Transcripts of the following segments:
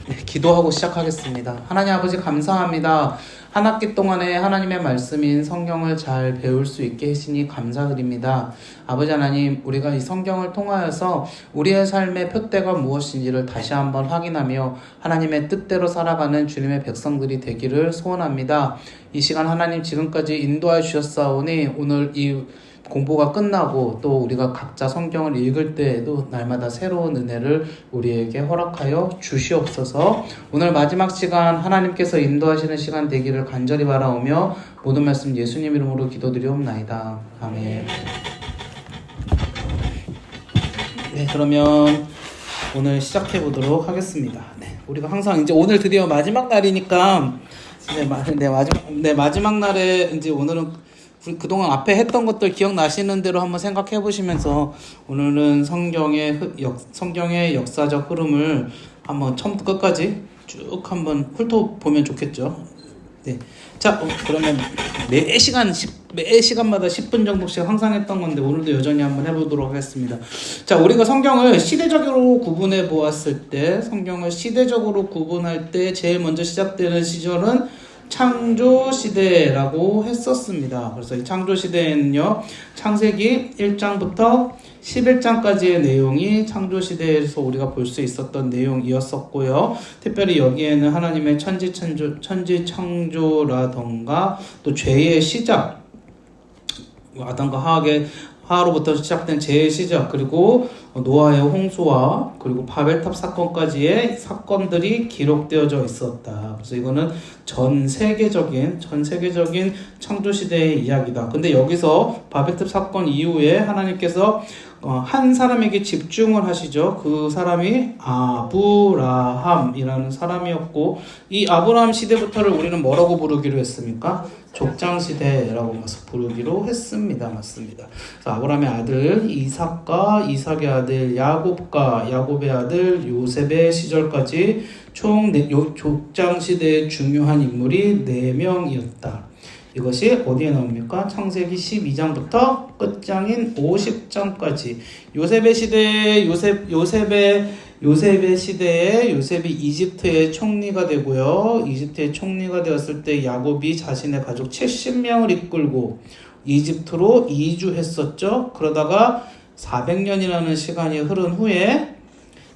네, 기도하고 시작하겠습니다. 하나님 아버지 감사합니다. 한 학기 동안에 하나님의 말씀인 성경을 잘 배울 수 있게 해주시니 감사드립니다. 아버지 하나님, 우리가 이 성경을 통하여서 우리의 삶의 표대가 무엇인지를 다시 한번 확인하며 하나님의 뜻대로 살아가는 주님의 백성들이 되기를 소원합니다. 이 시간 하나님 지금까지 인도하여 주셨사오니 오늘 이 공부가 끝나고 또 우리가 각자 성경을 읽을 때에도 날마다 새로운 은혜를 우리에게 허락하여 주시옵소서. 오늘 마지막 시간 하나님께서 인도하시는 시간 되기를 간절히 바라오며 모든 말씀 예수님 이름으로 기도드리옵나이다. 아멘. 네, 그러면 오늘 시작해 보도록 하겠습니다. 네, 우리가 항상 이제 오늘 드디어 마지막 날이니까 마지막 날에 이제 오늘은 그동안 앞에 했던 것들 기억나시는 대로 한번 생각해 보시면서 오늘은 성경의 역사적 흐름을 한번 처음부터 끝까지 쭉 한번 훑어보면 좋겠죠. 네. 자, 그러면 매 시간마다 10분 정도씩 항상 했던 건데 오늘도 여전히 한번 해보도록 하겠습니다. 자, 우리가 성경을 시대적으로 구분해 보았을 때, 성경을 시대적으로 구분할 때 제일 먼저 시작되는 시절은 창조시대라고 했었습니다. 그래서 이 창조시대에는요, 창세기 1장부터 11장까지의 내용이 창조시대에서 우리가 볼 수 있었던 내용이었었고요. 특별히 여기에는 하나님의 천지창조라던가 또 죄의 시작, 아담과 하와로부터 시작된 죄의 시작, 그리고 노아의 홍수와 그리고 바벨탑 사건까지의 사건들이 기록되어져 있었다. 그래서 이거는 전 세계적인 창조시대의 이야기다. 근데 여기서 바벨탑 사건 이후에 하나님께서 한 사람에게 집중을 하시죠. 그 사람이 아브라함이라는 사람이었고, 이 아브라함 시대부터를 우리는 뭐라고 부르기로 했습니까? 족장시대라고 부르기로 했습니다. 맞습니다. 그래서 아브라함의 아들 이삭과 이삭의 아들 야곱의 아들 요셉의 시절까지 총 족장시대의 중요한 인물이 4명이었다. 이것이 어디에 나옵니까? 창세기 12장부터 끝장인 50장까지. 요셉의 시대에 요셉이 이집트의 총리가 되고요. 이집트의 총리가 되었을 때 야곱이 자신의 가족 70명을 이끌고 이집트로 이주했었죠. 그러다가 400년이라는 시간이 흐른 후에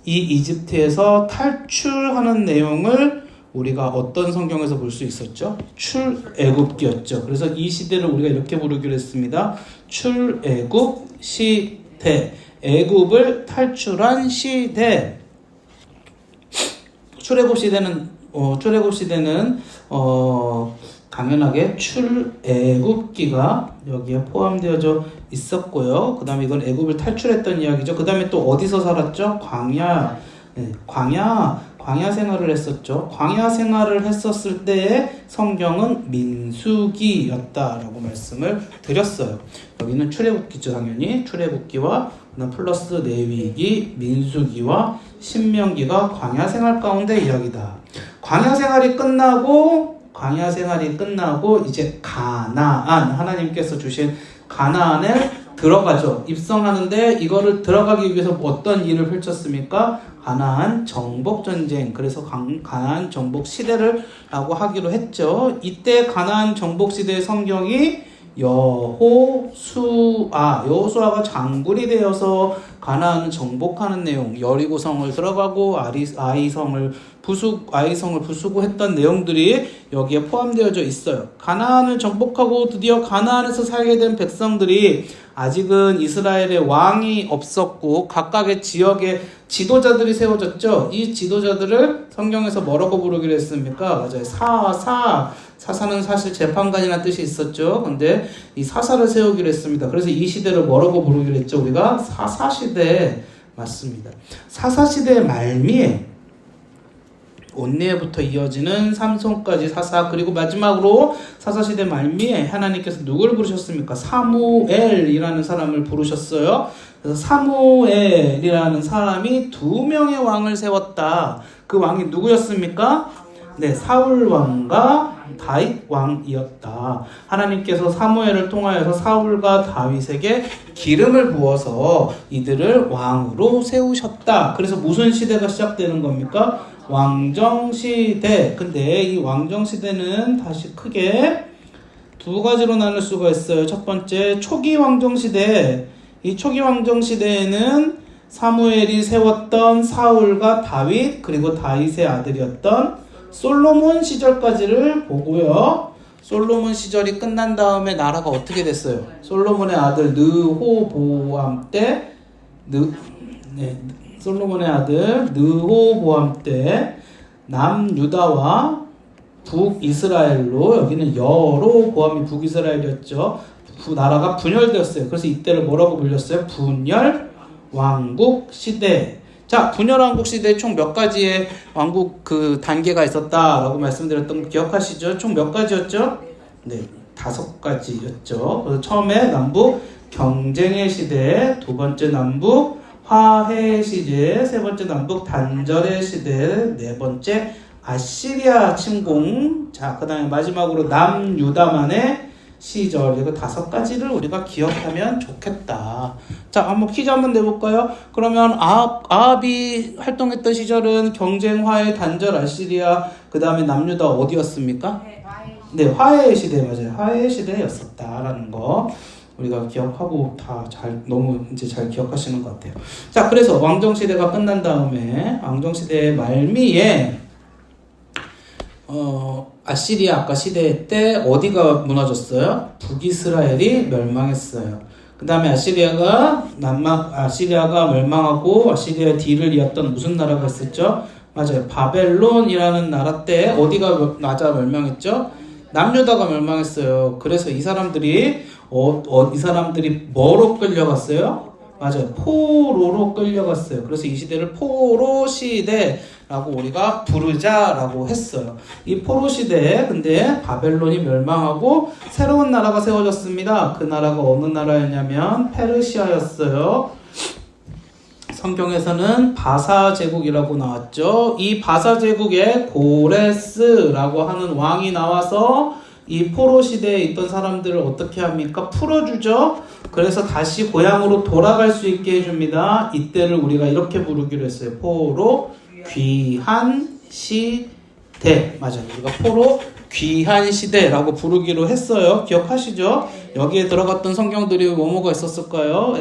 이 이집트에서 탈출하는 내용을 우리가 어떤 성경에서 볼 수 있었죠? 출애굽기였죠. 그래서 이 시대를 우리가 이렇게 부르기로 했습니다. 출애굽 시대. 애굽을 탈출한 시대. 출애굽 시대는 당연하게 출애굽기가 여기에 포함되어져 있었고요. 그 다음에 이건 애굽을 탈출했던 이야기죠. 그 다음에 또 어디서 살았죠? 광야 생활을 했었죠. 광야 생활을 했었을 때의 성경은 민수기였다라고 말씀을 드렸어요. 여기는 출애굽기죠. 당연히 출애굽기와 플러스 레위기, 민수기와 신명기가 광야 생활 가운데 이야기다. 광야 생활이 끝나고 이제 가나안, 하나님께서 주신 가나안에 들어가죠. 입성하는데 이거를 들어가기 위해서 어떤 일을 펼쳤습니까? 가나안 정복 전쟁. 그래서 가나안 정복 시대를 라고 하기로 했죠. 이때 가나안 정복 시대의 성경이 여호수아가 장군이 되어서 가나안을 정복하는 내용, 여리고성을 들어가고 아이성을 부수고 했던 내용들이 여기에 포함되어져 있어요. 가나안을 정복하고 드디어 가나안에서 살게 된 백성들이 아직은 이스라엘의 왕이 없었고 각각의 지역에 지도자들이 세워졌죠. 이 지도자들을 성경에서 뭐라고 부르기로 했습니까? 맞아요. 사사는 사실 재판관이라는 뜻이 있었죠. 근데 이 사사를 세우기로 했습니다. 그래서 이 시대를 뭐라고 부르기로 했죠? 우리가 사사시대. 맞습니다. 사사시대의 말미에 온니에부터 이어지는 삼손까지 사사, 그리고 마지막으로 사사시대 말미에 하나님께서 누구를 부르셨습니까? 사무엘이라는 사람을 부르셨어요. 그래서 사무엘이라는 사람이 2명의 왕을 세웠다. 그 왕이 누구였습니까? 네, 사울 왕과 다윗 왕이었다. 하나님께서 사무엘을 통하여서 사울과 다윗에게 기름을 부어서 이들을 왕으로 세우셨다. 그래서 무슨 시대가 시작되는 겁니까? 왕정시대. 근데 이 왕정시대는 다시 크게 두 가지로 나눌 수가 있어요. 첫 번째, 초기 왕정시대. 이 초기 왕정시대에는 사무엘이 세웠던 사울과 다윗, 그리고 다윗의 아들이었던 솔로몬 시절까지를 보고요. 솔로몬 시절이 끝난 다음에 나라가 어떻게 됐어요? 솔로몬의 아들 르호보암 때, 솔로몬의 아들 르호보암 때 남유다와 북이스라엘로, 여기는 여로보암이 북이스라엘이었죠. 나라가 분열되었어요. 그래서 이때를 뭐라고 불렸어요? 분열 왕국 시대. 자, 분열 왕국 시대에 총 몇 가지의 왕국 그 단계가 있었다라고 말씀드렸던 거 기억하시죠? 총 몇 가지였죠? 네, 5가지였죠. 그래서 처음에 남북 경쟁의 시대, 두 번째 남북 화해의 시대, 세 번째 남북 단절의 시대, 네 번째 아시리아 침공. 자, 그 다음에 마지막으로 남유다만의 시절. 이거 5가지를 우리가 기억하면 좋겠다. 자, 한번 퀴즈 한번 내볼까요? 그러면 아합이 활동했던 시절은 경쟁, 화해, 단절, 아시리아, 그 다음에 남유다 어디였습니까? 네, 화해의 시대. 맞아요. 화해의 시대였었다라는 거 우리가 기억하고 다 너무 이제 잘 기억하시는 것 같아요. 자, 그래서 왕정시대가 끝난 다음에 왕정시대의 말미에 아시리아 아까 시대 때 어디가 무너졌어요? 북이스라엘이 멸망했어요. 그 다음에 아시리아가 멸망하고 아시리아의 뒤를 이었던 무슨 나라가 있었죠? 맞아요. 바벨론이라는 나라 때 어디가 멸망했죠? 남유다가 멸망했어요. 그래서 이 사람들이 뭐로 끌려갔어요? 맞아요. 포로로 끌려갔어요. 그래서 이 시대를 포로 시대라고 우리가 부르자라고 했어요. 이 포로 시대에 근데 바벨론이 멸망하고 새로운 나라가 세워졌습니다. 그 나라가 어느 나라였냐면 페르시아였어요. 성경에서는 바사 제국이라고 나왔죠. 이 바사 제국에 고레스라고 하는 왕이 나와서 이 포로 시대에 있던 사람들을 어떻게 합니까? 풀어주죠. 그래서 다시 고향으로 돌아갈 수 있게 해줍니다. 이때를 우리가 이렇게 부르기로 했어요. 포로 귀한 시대. 맞아요. 우리가 포로 귀한 시대라고 부르기로 했어요. 기억하시죠? 여기에 들어갔던 성경들이 뭐뭐가 있었을까요?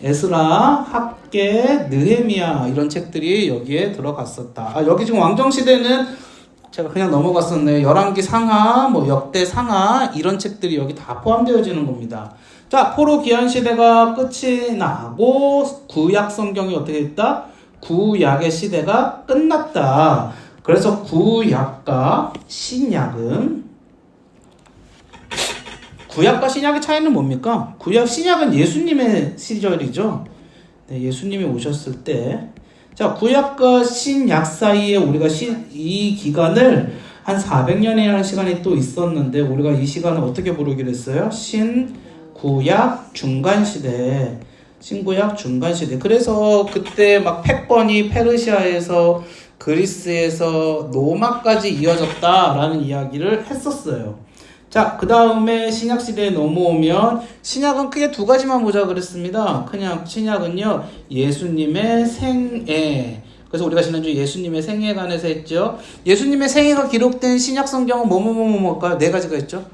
에스라, 학개, 느헤미야 이런 책들이 여기에 들어갔었다. 여기 지금 왕정시대는 제가 그냥 넘어갔었네요. 열왕기 상하, 역대 상하 이런 책들이 여기 다 포함되어지는 겁니다. 자, 포로 귀환 시대가 끝이 나고 구약 성경이 어떻게 됐다? 구약의 시대가 끝났다. 그래서 구약과 신약의 차이는 뭡니까? 신약은 예수님의 시절이죠. 네, 예수님이 오셨을 때. 자, 구약과 신약 사이에 우리가 이 기간을 한 400년이라는 시간이 또 있었는데 우리가 이 시간을 어떻게 부르기로 했어요? 신구약 중간시대. 신구약 중간시대. 그래서 그때 막 패권이 페르시아에서 그리스에서 로마까지 이어졌다라는 이야기를 했었어요. 자, 그 다음에 신약시대에 넘어오면 신약은 크게 2가지만 보자 그랬습니다. 그냥 신약은요, 예수님의 생애. 그래서 우리가 지난주 예수님의 생애에 관해서 했죠. 예수님의 생애가 기록된 신약 성경은 뭐일까요? 4가지가 있죠?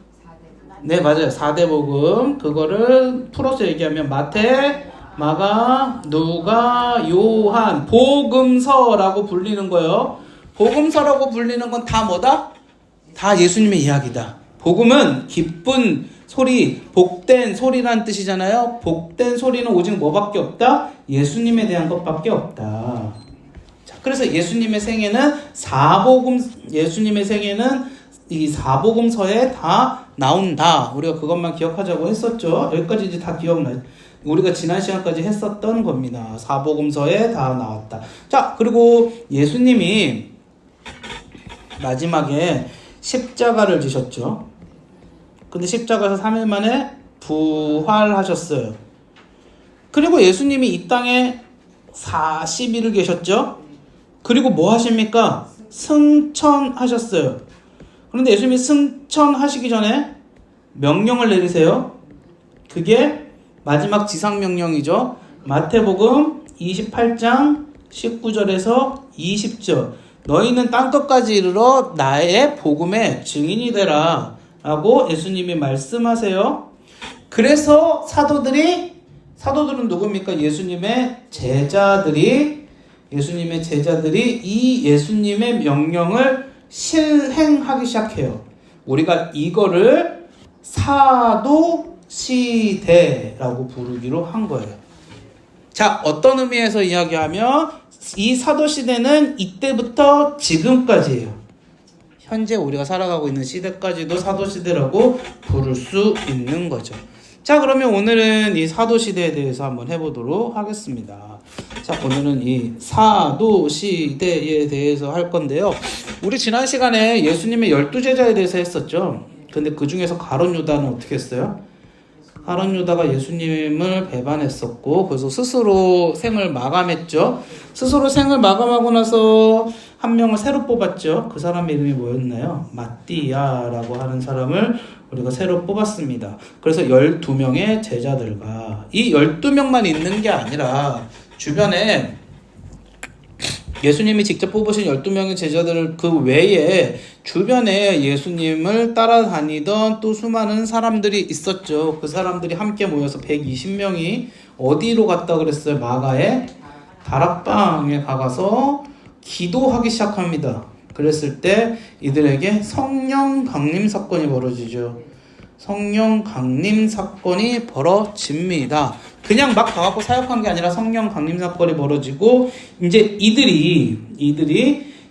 네, 맞아요. 4대 복음. 그거를 풀어서 얘기하면 마태, 마가, 누가, 요한, 복음서라고 불리는 거예요. 복음서라고 불리는 건 다 뭐다? 다 예수님의 이야기다. 복음은 기쁜 소리, 복된 소리라는 뜻이잖아요. 복된 소리는 오직 뭐밖에 없다? 예수님에 대한 것밖에 없다. 자, 그래서 예수님의 생애는 이 사복음서에 다 나온다. 우리가 그것만 기억하자고 했었죠. 여기까지 이제 다 기억나요. 우리가 지난 시간까지 했었던 겁니다. 사복음서에 다 나왔다. 자, 그리고 예수님이 마지막에 십자가를 지셨죠. 근데 십자가에서 3일 만에 부활하셨어요. 그리고 예수님이 이 땅에 40일을 계셨죠. 그리고 뭐 하십니까? 승천하셨어요. 그런데 예수님이 승천하시기 전에 명령을 내리세요. 그게 마지막 지상명령이죠. 마태복음 28장 19절에서 20절. 너희는 땅끝까지 이르러 나의 복음의 증인이 되라 라고 예수님이 말씀하세요. 그래서 사도들은 누굽니까? 예수님의 제자들이 이 예수님의 명령을 실행하기 시작해요. 우리가 이거를 사도시대라고 부르기로 한 거예요. 자, 어떤 의미에서 이야기하면 이 사도시대는 이때부터 지금까지예요. 현재 우리가 살아가고 있는 시대까지도 사도시대라고 부를 수 있는 거죠. 자, 그러면 오늘은 이 사도시대에 대해서 한번 해보도록 하겠습니다. 자, 오늘은 이 사도시대에 대해서 할 건데요. 우리 지난 시간에 예수님의 12제자에 대해서 했었죠. 근데 그 중에서 가룟 유다는 어떻게 했어요? 가룟 유다가 예수님을 배반했었고, 그래서 스스로 생을 마감했죠. 스스로 생을 마감하고 나서 한 명을 새로 뽑았죠. 그 사람의 이름이 뭐였나요? 마띠아라고 하는 사람을 우리가 새로 뽑았습니다. 그래서 12명의 제자들과 이 12명만 있는 게 아니라 주변에 예수님이 직접 뽑으신 12명의 제자들 그 외에 주변에 예수님을 따라다니던 또 수많은 사람들이 있었죠. 그 사람들이 함께 모여서 120명이 어디로 갔다 그랬어요? 마가의 다락방에 가서 기도하기 시작합니다. 그랬을 때 이들에게 성령 강림 사건이 벌어지죠. 성령 강림 사건이 벌어집니다. 그냥 막 가갖고 사역한 게 아니라 성령 강림 사건이 벌어지고, 이제 이들이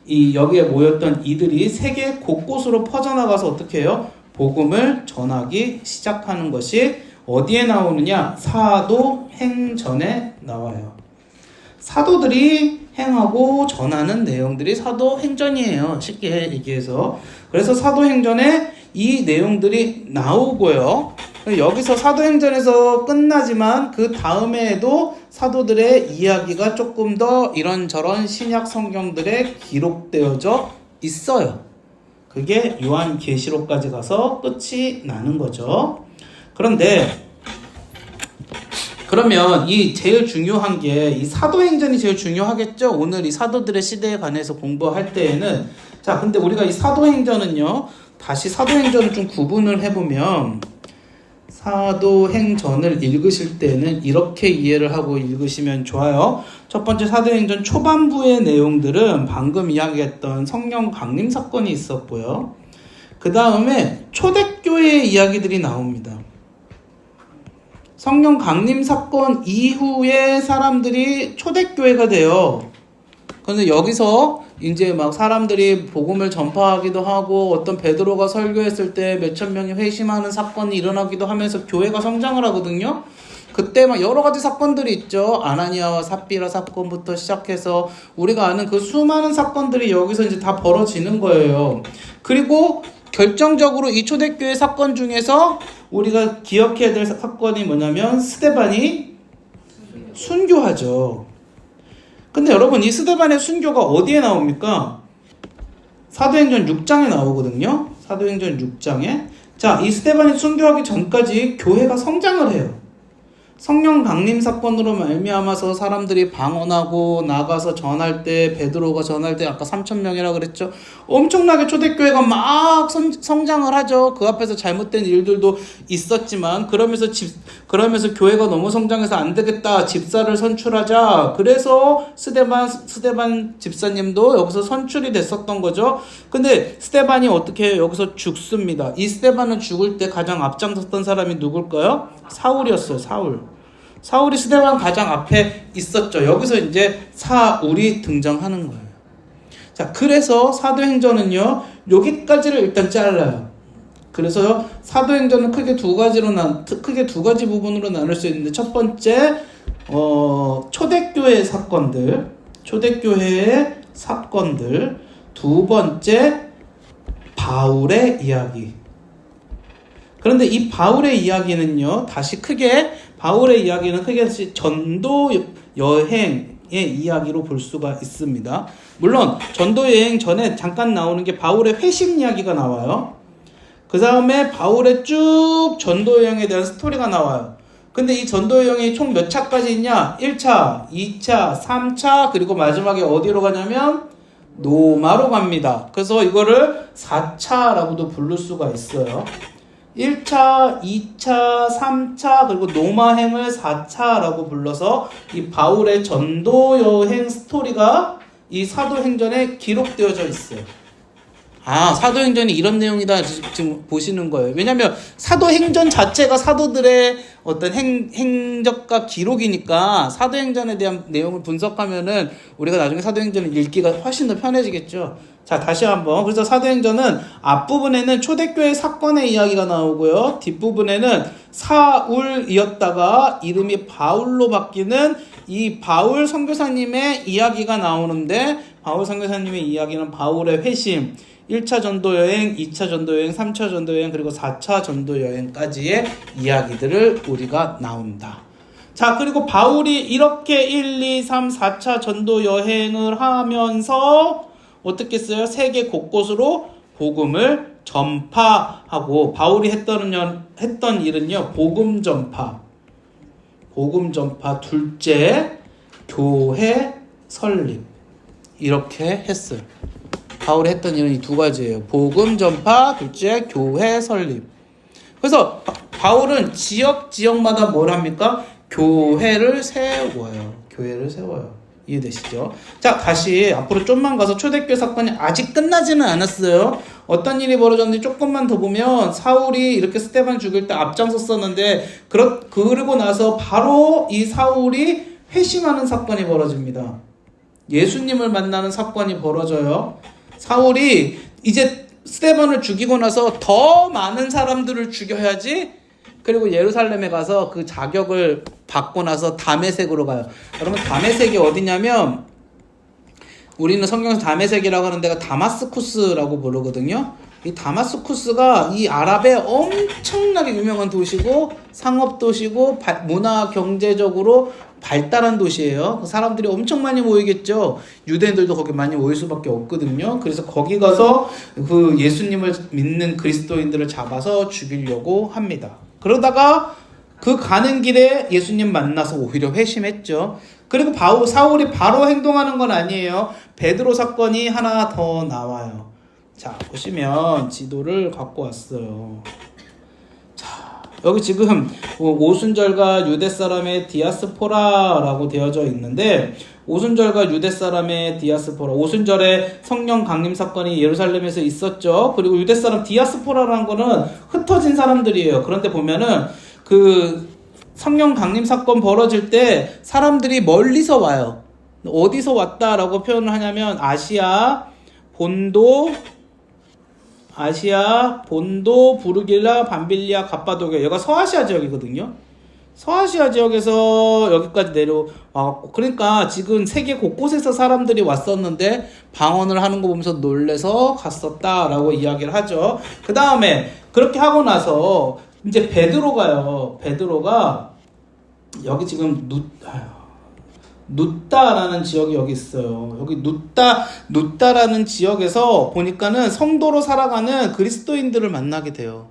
이 여기에 모였던 이들이 세계 곳곳으로 퍼져나가서 어떻게 해요? 복음을 전하기 시작하는 것이 어디에 나오느냐? 사도행전에 나와요. 사도들이 행하고 전하는 내용들이 사도행전이에요. 쉽게 얘기해서. 그래서 사도행전에 이 내용들이 나오고요. 여기서 사도행전에서 끝나지만 그 다음에도 사도들의 이야기가 조금 더 이런저런 신약 성경들에 기록되어져 있어요. 그게 요한계시록까지 가서 끝이 나는 거죠. 그러면 이 제일 중요한 게 이 사도행전이 제일 중요하겠죠. 오늘 이 사도들의 시대에 관해서 공부할 때에는. 자, 근데 우리가 이 사도행전은요, 다시 사도행전을 좀 구분을 해보면, 사도행전을 읽으실 때는 이렇게 이해를 하고 읽으시면 좋아요. 첫 번째, 사도행전 초반부의 내용들은 방금 이야기했던 성령 강림 사건이 있었고요. 그 다음에 초대교회의 이야기들이 나옵니다. 성령 강림 사건 이후에 사람들이 초대교회가 돼요. 그런데 여기서 이제 막 사람들이 복음을 전파하기도 하고, 어떤 베드로가 설교했을 때 몇천 명이 회심하는 사건이 일어나기도 하면서 교회가 성장을 하거든요. 그때 막 여러 가지 사건들이 있죠. 아나니아와 삽비라 사건부터 시작해서 우리가 아는 그 수많은 사건들이 여기서 이제 다 벌어지는 거예요. 그리고 결정적으로 이 초대교회 사건 중에서 우리가 기억해야 될 사건이 뭐냐면 스데반이 순교하죠. 근데 여러분, 이 스데반의 순교가 어디에 나옵니까? 사도행전 6장에 나오거든요. 사도행전 6장에. 자, 이 스데반이 순교하기 전까지 교회가 성장을 해요. 성령 강림 사건으로 말미암아서 사람들이 방언하고 나가서 전할 때, 베드로가 전할 때 아까 3,000명이라 그랬죠. 엄청나게 초대교회가 막 성장을 하죠. 그 앞에서 잘못된 일들도 있었지만, 그러면서 교회가 너무 성장해서 안 되겠다, 집사를 선출하자. 그래서 스데반 집사님도 여기서 선출이 됐었던 거죠. 근데 스데반이 어떻게 해요? 여기서 죽습니다. 이 스데반은 죽을 때 가장 앞장섰던 사람이 누굴까요? 사울이었어요. 사울이 스데반 가장 앞에 있었죠. 여기서 이제 사울이 등장하는 거예요. 자, 그래서 사도행전은요, 여기까지를 일단 잘라요. 그래서 사도행전은 크게 두 가지 부분으로 나눌 수 있는데, 첫 번째, 초대교회의 사건들, 두 번째, 바울의 이야기. 그런데 이 바울의 이야기는 크게 전도 여행, 이야기로 볼 수가 있습니다. 물론 전도 여행 전에 잠깐 나오는 게 바울의 회심 이야기가 나와요. 그 다음에 바울의 쭉 전도 여행에 대한 스토리가 나와요. 근데 이 전도 여행이 총 몇 차까지 있냐? 1차, 2차, 3차, 그리고 마지막에 어디로 가냐면 노마로 갑니다. 그래서 이거를 4차라고도 부를 수가 있어요. 1차, 2차, 3차, 그리고 노마행을 4차라고 불러서 이 바울의 전도 여행 스토리가 이 사도행전에 기록되어져 있어요. 아, 사도행전이 이런 내용이다 지금 보시는 거예요. 왜냐하면 사도행전 자체가 사도들의 어떤 행적과 기록이니까 사도행전에 대한 내용을 분석하면은 우리가 나중에 사도행전을 읽기가 훨씬 더 편해지겠죠. 자, 다시 한번. 그래서 사도행전은 앞부분에는 초대교회 사건의 이야기가 나오고요. 뒷부분에는 사울이었다가 이름이 바울로 바뀌는 이 바울 선교사님의 이야기가 나오는데, 바울 선교사님의 이야기는 바울의 회심, 1차 전도여행, 2차 전도여행, 3차 전도여행, 그리고 4차 전도여행까지의 이야기들을 우리가 나온다. 자, 그리고 바울이 이렇게 1, 2, 3, 4차 전도여행을 하면서 어떻게 했어요? 세계 곳곳으로 복음을 전파하고, 바울이 했던 일은요, 복음 전파, 둘째, 교회 설립. 이렇게 했어요. 바울이 했던 일은 이 두 가지예요. 복음 전파, 둘째, 교회 설립. 그래서 바울은 지역마다 뭘 합니까? 교회를 세워요. 이해되시죠? 자, 다시 앞으로 좀만 가서 초대교회 사건이 아직 끝나지는 않았어요. 어떤 일이 벌어졌는지 조금만 더 보면, 사울이 이렇게 스데반 죽일 때 앞장섰었는데, 그러고 나서 바로 이 사울이 회심하는 사건이 벌어집니다. 예수님을 만나는 사건이 벌어져요. 사울이 이제 스데반을 죽이고 나서 더 많은 사람들을 죽여야지, 그리고 예루살렘에 가서 그 자격을 받고 나서 다메섹으로 가요. 여러분, 다메섹이 어디냐면, 우리는 성경에서 다메섹이라고 하는 데가 다마스쿠스라고 부르거든요. 이 다마스쿠스가 이 아랍의 엄청나게 유명한 도시고, 상업도시고, 문화 경제적으로 발달한 도시예요. 사람들이 엄청 많이 모이겠죠. 유대인들도 거기 많이 모일 수밖에 없거든요. 그래서 거기 가서 그 예수님을 믿는 그리스도인들을 잡아서 죽이려고 합니다. 그러다가 그 가는 길에 예수님 만나서 오히려 회심했죠. 그리고 사울이 바로 행동하는 건 아니에요. 베드로 사건이 하나 더 나와요. 자, 보시면 지도를 갖고 왔어요. 자, 여기 지금 오순절과 유대 사람의 디아스포라라고 되어져 있는데, 오순절과 유대 사람의 디아스포라, 오순절에 성령 강림 사건이 예루살렘에서 있었죠. 그리고 유대 사람 디아스포라라는 거는 흩어진 사람들이에요. 그런데 보면은 그 성령 강림 사건 벌어질 때 사람들이 멀리서 와요. 어디서 왔다라고 표현을 하냐면 아시아, 본도, 부르길라, 밤빌리아, 갑바도기아, 여기가 서아시아 지역이거든요. 서아시아 지역에서 여기까지 내려와갖고, 그러니까 지금 세계 곳곳에서 사람들이 왔었는데 방언을 하는 거 보면서 놀래서 갔었다라고 이야기를 하죠. 그 다음에 그렇게 하고 나서 이제 베드로가 여기 지금 누따라는 지역이 여기 있어요. 여기 누따라는 지역에서 보니까는 성도로 살아가는 그리스도인들을 만나게 돼요.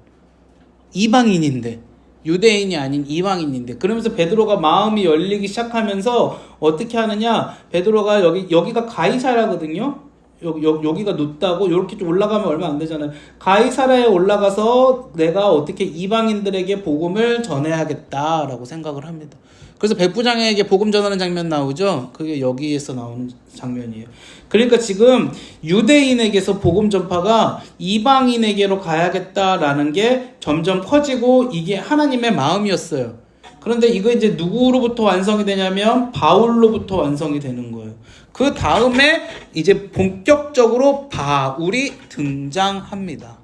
이방인인데, 유대인이 아닌 이방인인데. 그러면서 베드로가 마음이 열리기 시작하면서 어떻게 하느냐, 베드로가 여기가 가이사라거든요. 여기가 누따고, 이렇게 좀 올라가면 얼마 안 되잖아요. 가이사라에 올라가서 내가 어떻게 이방인들에게 복음을 전해야겠다라고 생각을 합니다. 그래서 백부장에게 복음 전하는 장면 나오죠. 그게 여기에서 나오는 장면이에요. 그러니까 지금 유대인에게서 복음 전파가 이방인에게로 가야겠다라는 게 점점 커지고, 이게 하나님의 마음이었어요. 그런데 이거 이제 누구로부터 완성이 되냐면 바울로부터 완성이 되는 거예요. 그 다음에 이제 본격적으로 바울이 등장합니다.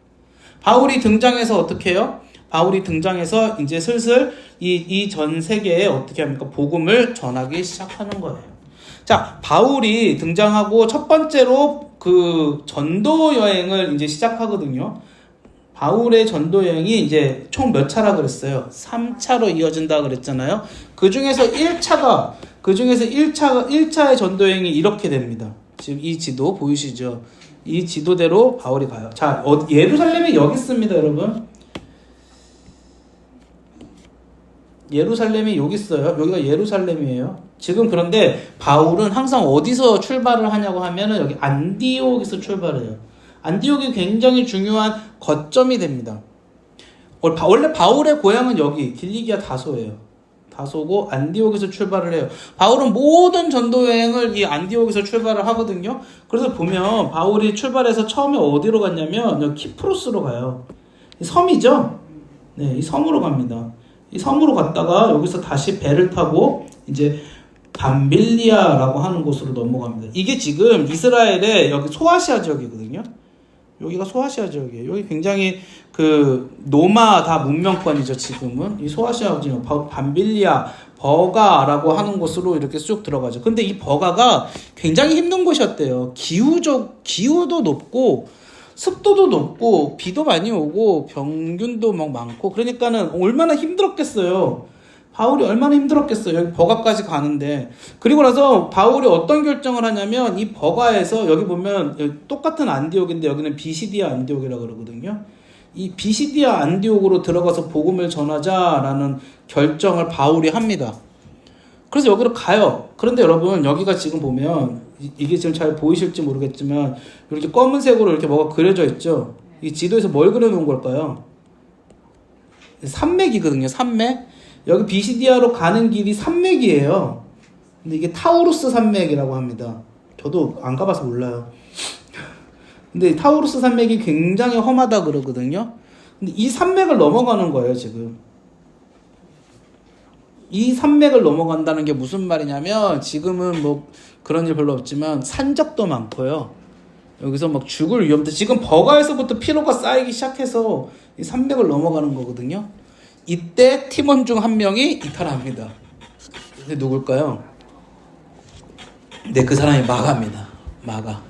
바울이 등장해서 어떻게 해요? 바울이 등장해서 이제 슬슬 이 전 세계에 어떻게 합니까? 복음을 전하기 시작하는 거예요. 자, 바울이 등장하고 첫 번째로 그 전도 여행을 이제 시작하거든요. 바울의 전도 여행이 이제 총 몇 차라 그랬어요? 3차로 이어진다 그랬잖아요. 그 중에서 1차가 그 중에서 1차의 전도 여행이 이렇게 됩니다. 지금 이 지도 보이시죠? 이 지도대로 바울이 가요. 자, 예루살렘이 여기 있습니다, 여러분. 예루살렘이 여기 있어요. 여기가 예루살렘이에요. 지금 그런데 바울은 항상 어디서 출발을 하냐고 하면은 여기 안디옥에서 출발해요. 안디옥이 굉장히 중요한 거점이 됩니다. 원래 바울의 고향은 여기 길리기아 다소예요. 다소고 안디옥에서 출발을 해요. 바울은 모든 전도 여행을 이 안디옥에서 출발을 하거든요. 그래서 보면 바울이 출발해서 처음에 어디로 갔냐면 여기 키프로스로 가요. 이 섬이죠. 네, 이 섬으로 갑니다. 이 섬으로 갔다가 여기서 다시 배를 타고 이제 밤빌리아라고 하는 곳으로 넘어갑니다. 이게 지금 이스라엘의 여기 소아시아 지역이거든요. 여기가 소아시아 지역이에요. 여기 굉장히 그 노마다 문명권이죠. 지금은 이 소아시아 지역 밤빌리아 버가라고 하는 곳으로 이렇게 쑥 들어가죠. 근데 이 버가가 굉장히 힘든 곳이었대요. 기후도 높고 습도도 높고 비도 많이 오고 병균도 막 많고 그러니까는 얼마나 힘들었겠어요. 바울이 얼마나 힘들었겠어요. 여기 버가까지 가는데. 그리고 나서 바울이 어떤 결정을 하냐면 이 버가에서 여기 보면 여기 똑같은 안디옥인데 여기는 비시디아 안디옥이라고 그러거든요. 이 비시디아 안디옥으로 들어가서 복음을 전하자라는 결정을 바울이 합니다. 그래서 여기로 가요. 그런데 여러분 여기가 지금 보면 이게 지금 잘 보이실지 모르겠지만 이렇게 검은색으로 이렇게 뭐가 그려져 있죠. 이 지도에서 뭘 그려놓은 걸까요? 산맥이거든요. 산맥. 여기 비시디아로 가는 길이 산맥이에요. 근데 이게 타우루스 산맥이라고 합니다. 저도 안 가봐서 몰라요. 근데 타우루스 산맥이 굉장히 험하다 그러거든요. 근데 이 산맥을 넘어가는 거예요, 지금. 이 산맥을 넘어간다는 게 무슨 말이냐면 지금은 뭐 그런 일 별로 없지만 산적도 많고요. 여기서 막 죽을 위험도 지금 버가에서부터 피로가 쌓이기 시작해서 이 산맥을 넘어가는 거거든요. 이때 팀원 중 한 명이 이탈합니다. 근데 누굴까요? 네, 그 사람이 마가입니다. 마가.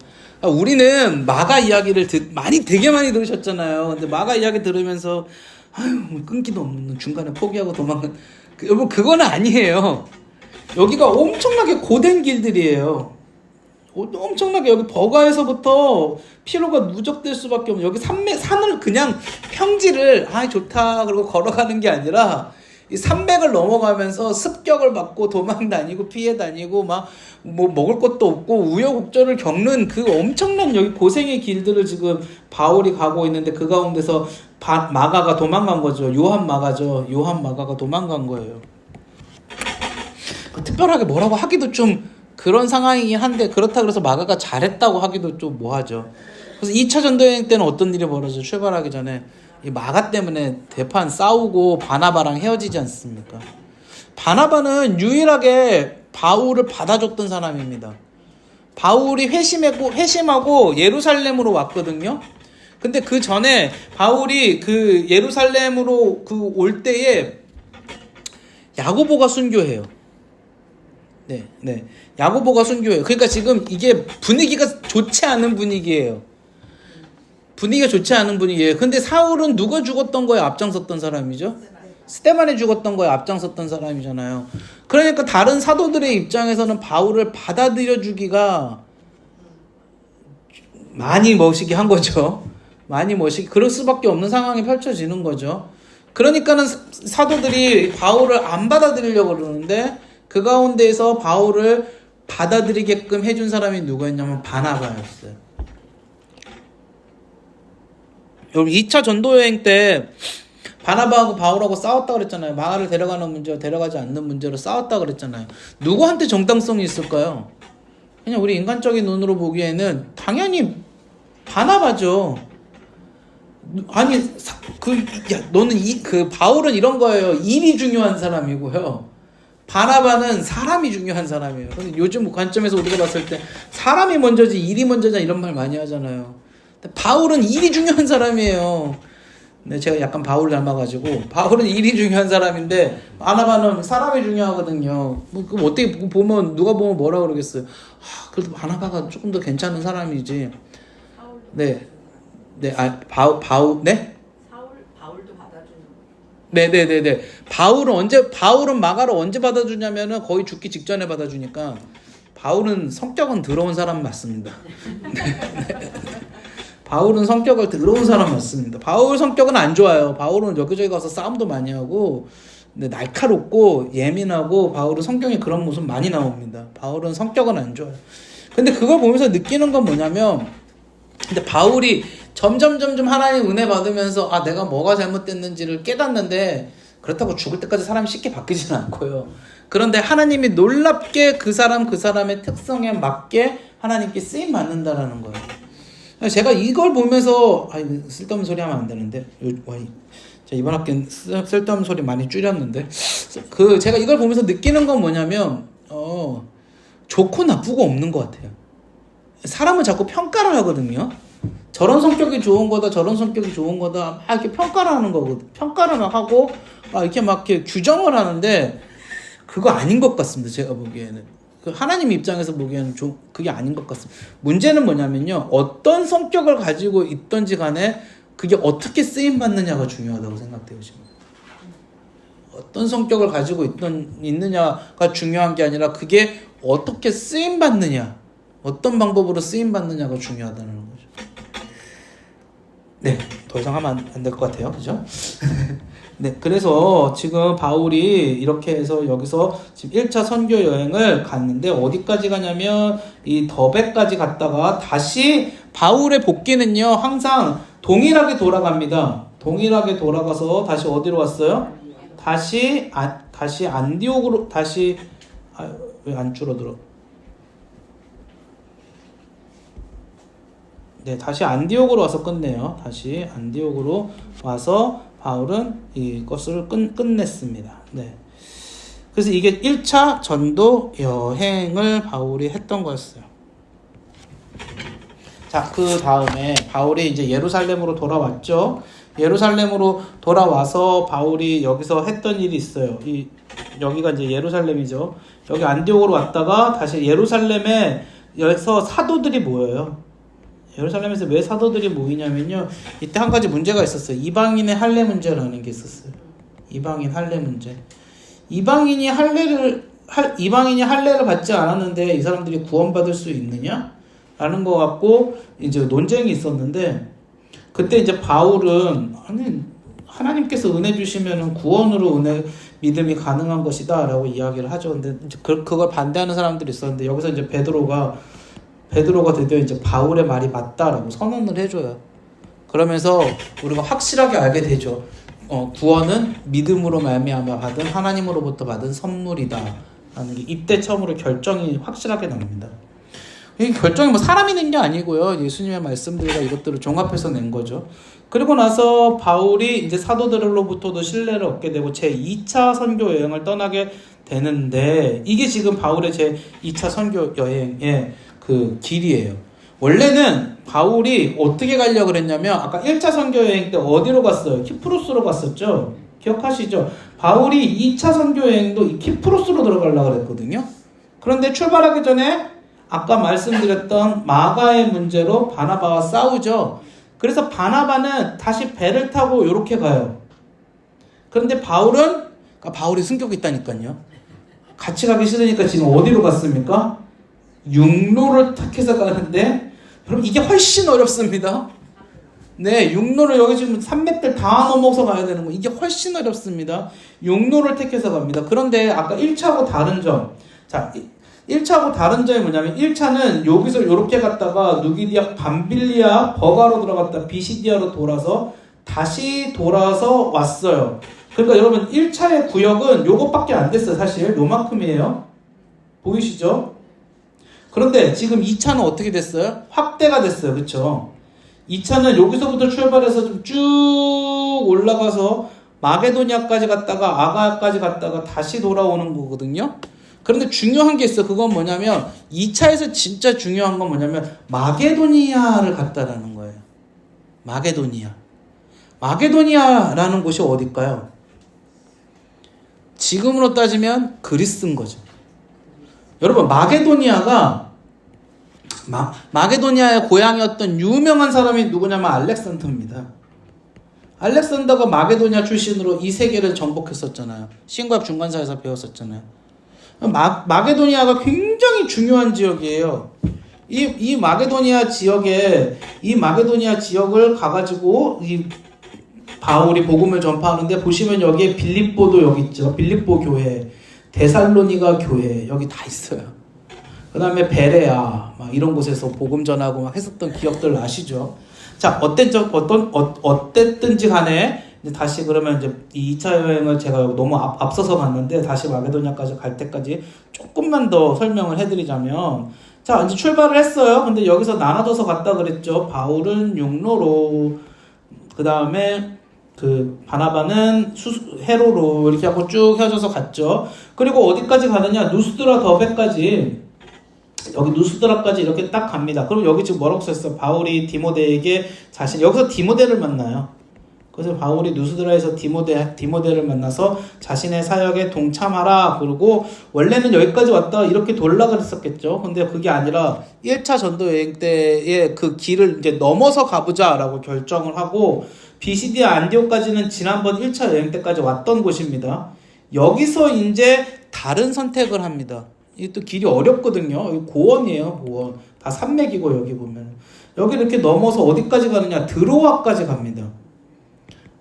우리는 마가 이야기를 되게 많이 들으셨잖아요. 근데 마가 이야기 들으면서 아유, 끊기도 없는 중간에 포기하고 도망간 여러분 그건 아니에요. 여기가 엄청나게 고된 길들이에요. 엄청나게 여기 버가에서부터 피로가 누적될 수밖에 없는 여기 산을 그냥 평지를 좋다 그러고 걸어가는 게 아니라 이 산맥을 넘어가면서 습격을 받고 도망 다니고 피해 다니고 막 뭐 먹을 것도 없고 우여곡절을 겪는 그 엄청난 여기 고생의 길들을 지금 바울이 가고 있는데 그 가운데서 마가가 도망간 거죠. 요한 마가가 도망간 거예요. 특별하게 뭐라고 하기도 좀 그런 상황이긴 한데 그렇다 그래서 마가가 잘했다고 하기도 좀 뭐하죠. 그래서 2차 전도여행 때는 어떤 일이 벌어져? 출발하기 전에 이 마가 때문에 대판 싸우고 바나바랑 헤어지지 않습니까? 바나바는 유일하게 바울을 받아줬던 사람입니다. 바울이 회심하고 예루살렘으로 왔거든요. 근데 그 전에 바울이 그 예루살렘으로 그 올 때에 야고보가 순교해요. 네. 야고보가 순교해요. 그러니까 지금 이게 분위기가 좋지 않은 분위기예요. 근데 사울은 누가 죽었던 거에 앞장섰던 사람이죠? 스데반이 죽었던 거에 앞장섰던 사람이잖아요. 그러니까 다른 사도들의 입장에서는 바울을 받아들여 주기가 많이 머시기 한 거죠. 그럴 수밖에 없는 상황이 펼쳐지는 거죠. 그러니까는 사도들이 바울을 안 받아들이려고 그러는데 그 가운데에서 바울을 받아들이게끔 해준 사람이 누구였냐면 바나바였어요. 여러분 2차 전도여행 때 바나바하고 바울하고 싸웠다 그랬잖아요. 마가를 데려가는 문제와 데려가지 않는 문제로 싸웠다 그랬잖아요. 누구한테 정당성이 있을까요? 그냥 우리 인간적인 눈으로 보기에는 당연히 바나바죠. 아니 바울은 이런 거예요. 일이 중요한 사람이고요. 바나바는 사람이 중요한 사람이에요. 근데 요즘 관점에서 우리가 봤을 때 사람이 먼저지 일이 먼저냐 이런 말 많이 하잖아요. 근데 바울은 일이 중요한 사람이에요. 네, 제가 약간 바울 닮아가지고 바울은 일이 중요한 사람인데 바나바는 사람이 중요하거든요. 그럼 어떻게 보면 누가 보면 뭐라 그러겠어요. 그래도 바나바가 조금 더 괜찮은 사람이지. 바울도. 네. 바울도 받아주는. 바울도 받아주는. 거예요. 네네네네. 바울은 마가를 언제 받아주냐면은 거의 죽기 직전에 받아주니까 바울은 성격은 더러운 사람 맞습니다. 바울은 성격을 더러운 사람 맞습니다. 바울 성격은 안 좋아요. 바울은 여기저기 가서 싸움도 많이 하고, 근데 날카롭고 예민하고 바울은 성경에 그런 모습 많이 나옵니다. 바울은 성격은 안 좋아요. 근데 그걸 보면서 느끼는 건 뭐냐면, 근데 바울이 점점 하나님 은혜 받으면서 내가 뭐가 잘못됐는지를 깨닫는데 그렇다고 죽을 때까지 사람이 쉽게 바뀌지는 않고요. 그런데 하나님이 놀랍게 그 사람의 특성에 맞게 하나님께 쓰임 받는다라는 거예요. 제가 이걸 보면서 쓸데없는 소리 하면 안 되는데 이번 학기는 쓸데없는 소리 많이 줄였는데 제가 이걸 보면서 느끼는 건 뭐냐면 좋고 나쁘고 없는 것 같아요. 사람은 자꾸 평가를 하거든요. 저런 성격이 좋은 거다, 저런 성격이 좋은 거다, 막 이렇게 평가를 하는 거거든. 평가를 막 하고, 이렇게 규정을 하는데, 그거 아닌 것 같습니다. 제가 보기에는. 하나님 입장에서 보기에는 그게 아닌 것 같습니다. 문제는 뭐냐면요. 어떤 성격을 가지고 있던지 간에, 그게 어떻게 쓰임받느냐가 중요하다고 생각돼요, 지금. 어떤 성격을 가지고 있느냐가 중요한 게 아니라, 그게 어떻게 쓰임받느냐, 어떤 방법으로 쓰임받느냐가 중요하다는 거죠. 네, 더 이상 하면 안 될 것 같아요. 그죠? 네, 그래서 지금 바울이 이렇게 해서 여기서 지금 1차 선교 여행을 갔는데 어디까지 가냐면 이 더베까지 갔다가 다시 바울의 복귀는요, 항상 동일하게 돌아갑니다. 동일하게 돌아가서 다시 어디로 왔어요? 다시 안디옥으로, 왜 안 줄어들어? 네, 다시 안디옥으로 와서 끝내요. 다시 안디옥으로 와서 바울은 이것을 끝냈습니다. 네. 그래서 이게 1차 전도 여행을 바울이 했던 거였어요. 자, 그 다음에 바울이 이제 예루살렘으로 돌아왔죠. 예루살렘으로 돌아와서 바울이 여기서 했던 일이 있어요. 여기가 이제 예루살렘이죠. 여기 안디옥으로 왔다가 다시 예루살렘에서 사도들이 모여요. 예루살렘에서 왜 사도들이 모이냐면요. 이때 한 가지 문제가 있었어요. 이방인의 할례 문제라는 게 있었어요. 이방인 할례 문제. 이방인이 할례를 받지 않았는데 이 사람들이 구원받을 수 있느냐? 라는 거 갖고 이제 논쟁이 있었는데 그때 이제 바울은 하나님께서 은혜 주시면은 구원으로 믿음이 가능한 것이다 라고 이야기를 하죠. 근데 이제 그걸 반대하는 사람들이 있었는데 여기서 이제 베드로가 드디어 이제 바울의 말이 맞다라고 선언을 해줘요. 그러면서 우리가 확실하게 알게 되죠. 구원은 믿음으로 말미암아 받은 하나님으로부터 받은 선물이다 라는 게 이때 처음으로 결정이 확실하게 납니다. 이 결정이 사람이 낸 게 아니고요. 예수님의 말씀들과 이것들을 종합해서 낸 거죠. 그리고 나서 바울이 이제 사도들로부터도 신뢰를 얻게 되고 제2차 선교 여행을 떠나게 되는데 이게 지금 바울의 제2차 선교 여행의 그 길이에요. 원래는 바울이 어떻게 가려고 그랬냐면 아까 1차 선교 여행 때 어디로 갔어요? 키프로스로 갔었죠. 기억하시죠? 바울이 2차 선교 여행도 이 키프로스로 들어가려고 그랬거든요. 그런데 출발하기 전에 아까 말씀드렸던 마가의 문제로 바나바와 싸우죠. 그래서 바나바는 다시 배를 타고 이렇게 가요. 그런데 바울이 승격이 있다니까요. 같이 가기 싫으니까 지금 어디로 갔습니까? 육로를 택해서 가는데 여러분 이게 훨씬 어렵습니다. 네, 육로를 여기 지금 산맥들 다 넘어서 가야 되는 거 이게 훨씬 어렵습니다. 육로를 택해서 갑니다. 그런데 아까 1차하고 다른 점. 자, 1차하고 다른 점이 뭐냐면 1차는 여기서 이렇게 갔다가 누기디아 밤빌리아 버가로 들어갔다 비시디아로 돌아서 다시 돌아서 왔어요. 그러니까 여러분 1차의 구역은 요것밖에 안 됐어요. 사실 요만큼이에요. 보이시죠? 그런데 지금 2차는 어떻게 됐어요? 확대가 됐어요. 그렇죠? 2차는 여기서부터 출발해서 좀 쭉 올라가서 마게도니아까지 갔다가 아가야까지 갔다가 다시 돌아오는 거거든요. 그런데 중요한 게 있어. 그건 뭐냐면 2차에서 진짜 중요한 건 뭐냐면 마게도니아를 갔다라는 거예요. 마게도니아라는 곳이 어딜까요? 지금으로 따지면 그리스인 거죠. 여러분 마게도니아의 고향이었던 유명한 사람이 누구냐면 알렉산더입니다. 알렉산더가 마게도냐 출신으로 이 세계를 정복했었잖아요. 신구약 중간사에서 배웠었잖아요. 마게도니아가 굉장히 중요한 지역이에요. 이 마게도니아 지역을 가가지고 이 바울이 복음을 전파하는데 보시면 여기에 빌립보도 여기 있죠. 빌립보 교회, 데살로니가 교회 여기 다 있어요. 그 다음에 베레아 막 이런 곳에서 복음 전하고 막 했었던 기억들 아시죠? 자, 어땠든지 간에 다시 그러면 이제 이 2차 여행을 제가 너무 앞서서 갔는데 다시 마게도냐까지 갈 때까지 조금만 더 설명을 해드리자면, 자, 이제 출발을 했어요. 근데 여기서 나눠져서 갔다 그랬죠. 바울은 육로로, 그 다음에 그 바나바는 헤로로 이렇게 하고 쭉 헤어져서 갔죠. 그리고 어디까지 가느냐? 누스드라 더베까지, 여기 누스드라까지 이렇게 딱 갑니다. 그럼 여기 지금 뭐라고 써있어? 바울이 디모데에게 여기서 디모데를 만나요. 그래서 바울이 누스드라에서 디모데를 만나서 자신의 사역에 동참하라. 그리고 원래는 여기까지 왔다 이렇게 돌라 그랬었겠죠. 근데 그게 아니라 1차 전도 여행 때의 그 길을 이제 넘어서 가보자라고 결정을 하고, 비시디아 안디옥까지는 지난번 1차 여행 때까지 왔던 곳입니다. 여기서 이제 다른 선택을 합니다. 이게 또 길이 어렵거든요. 여기 고원이에요, 고원. 다 산맥이고, 여기 보면. 여기 이렇게 넘어서 어디까지 가느냐? 드로아까지 갑니다.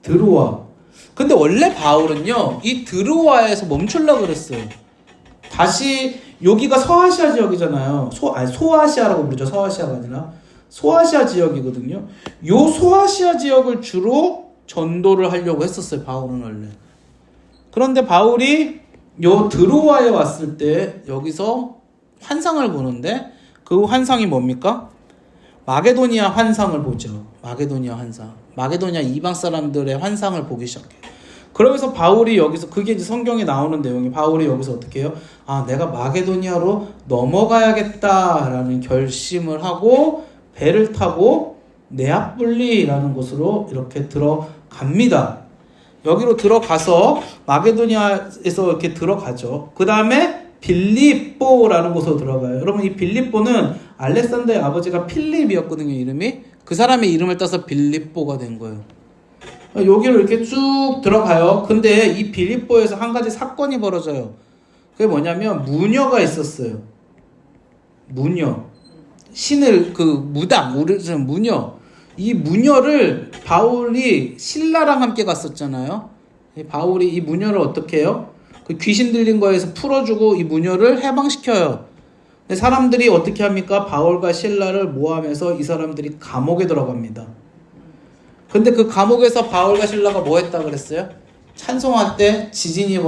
드로아. 근데 원래 바울은요, 이 드로아에서 멈추려고 그랬어요. 다시, 여기가 서아시아 지역이잖아요. 소아시아라고 부르죠. 서아시아가 아니라. 소아시아 지역이거든요. 요 소아시아 지역을 주로 전도를 하려고 했었어요, 바울은 원래. 그런데 바울이 요 드로아에 왔을 때 여기서 환상을 보는데, 그 환상이 뭡니까? 마게도니아 환상을 보죠. 마게도니아 환상. 마게도니아 이방 사람들의 환상을 보기 시작해요. 그러면서 바울이 여기서, 그게 이제 성경에 나오는 내용이, 바울이 여기서 어떻게 해요? 아, 내가 마게도니아로 넘어가야겠다라는 결심을 하고 배를 타고 네아폴리라는 곳으로 이렇게 들어갑니다. 여기로 들어가서 마게도니아에서 이렇게 들어가죠. 그 다음에 빌립보라는 곳으로 들어가요. 여러분, 이 빌립보는 알렉산더의 아버지가 필립이었거든요, 이름이. 그 사람의 이름을 따서 빌립보가 된 거예요. 여기로 이렇게 쭉 들어가요. 근데 이 빌립보에서 한 가지 사건이 벌어져요. 그게 뭐냐면 무녀가 있었어요. 무녀. 신을 무녀. 이 무녀를 바울이 신라랑 함께 갔었잖아요. 바울이 이 무녀를 어떻게 해요? 그 귀신 들린 거에서 풀어주고 이 무녀를 해방시켜요. 근데 사람들이 어떻게 합니까? 바울과 신라를 모함해서 이 사람들이 감옥에 들어갑니다. 근데 그 감옥에서 바울과 신라가 뭐 했다 그랬어요? 찬송할 때 지진이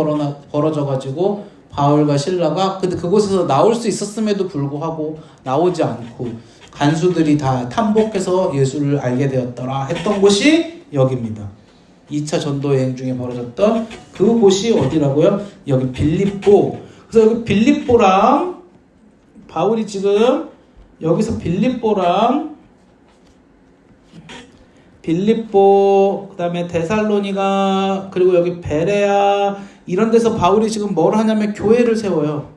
벌어져가지고 바울과 신라가, 근데 그곳에서 나올 수 있었음에도 불구하고 나오지 않고 간수들이 다 탐복해서 예수를 알게 되었더라 했던 곳이 여기입니다. 2차 전도 여행 중에 벌어졌던 그 곳이 어디라고요? 여기 빌립보. 그래서 여기 빌립보랑 바울이 지금 여기서 빌립보, 그 다음에 데살로니가, 그리고 여기 베레아, 이런 데서 바울이 지금 뭘 하냐면 교회를 세워요.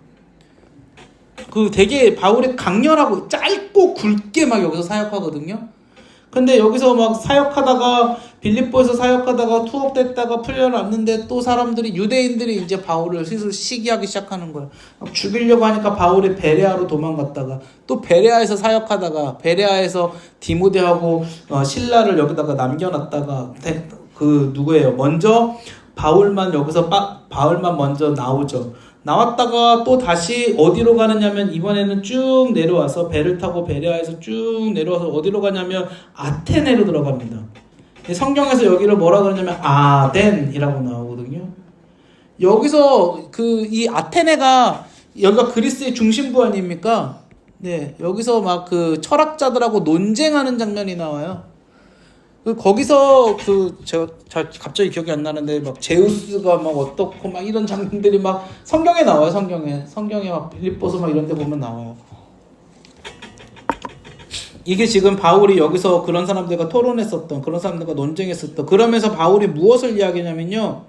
그 되게 바울이 강렬하고 짧고 굵게 막 여기서 사역하거든요. 근데 여기서 막 사역하다가, 빌립보에서 사역하다가 투옥됐다가 풀려났는데 또 사람들이, 유대인들이 이제 바울을 슬슬 시기하기 시작하는 거예요. 죽이려고 하니까 바울이 베레아로 도망갔다가 또 베레아에서 사역하다가, 베레아에서 디모데하고 신라를 여기다가 남겨놨다가, 그 누구예요? 먼저 바울만 먼저 나오죠. 나왔다가 또 다시 어디로 가느냐면, 이번에는 쭉 내려와서 배를 타고 베레아에서 쭉 내려와서 어디로 가냐면 아테네로 들어갑니다. 성경에서 여기를 뭐라 그러냐면 아덴이라고 나오거든요. 여기서 이 아테네가, 여기가 그리스의 중심부 아닙니까? 네, 여기서 막 그 철학자들하고 논쟁하는 장면이 나와요. 거기서 제가 갑자기 기억이 안 나는데, 막 제우스가 막 어떻고 막 이런 장면들이 막 성경에 나와요. 성경에 막 빌립보서 막 이런 데 보면 나와요. 이게 지금 바울이 여기서 그런 사람들과 토론했었던, 그런 사람들과 논쟁했었던, 그러면서 바울이 무엇을 이야기냐면요,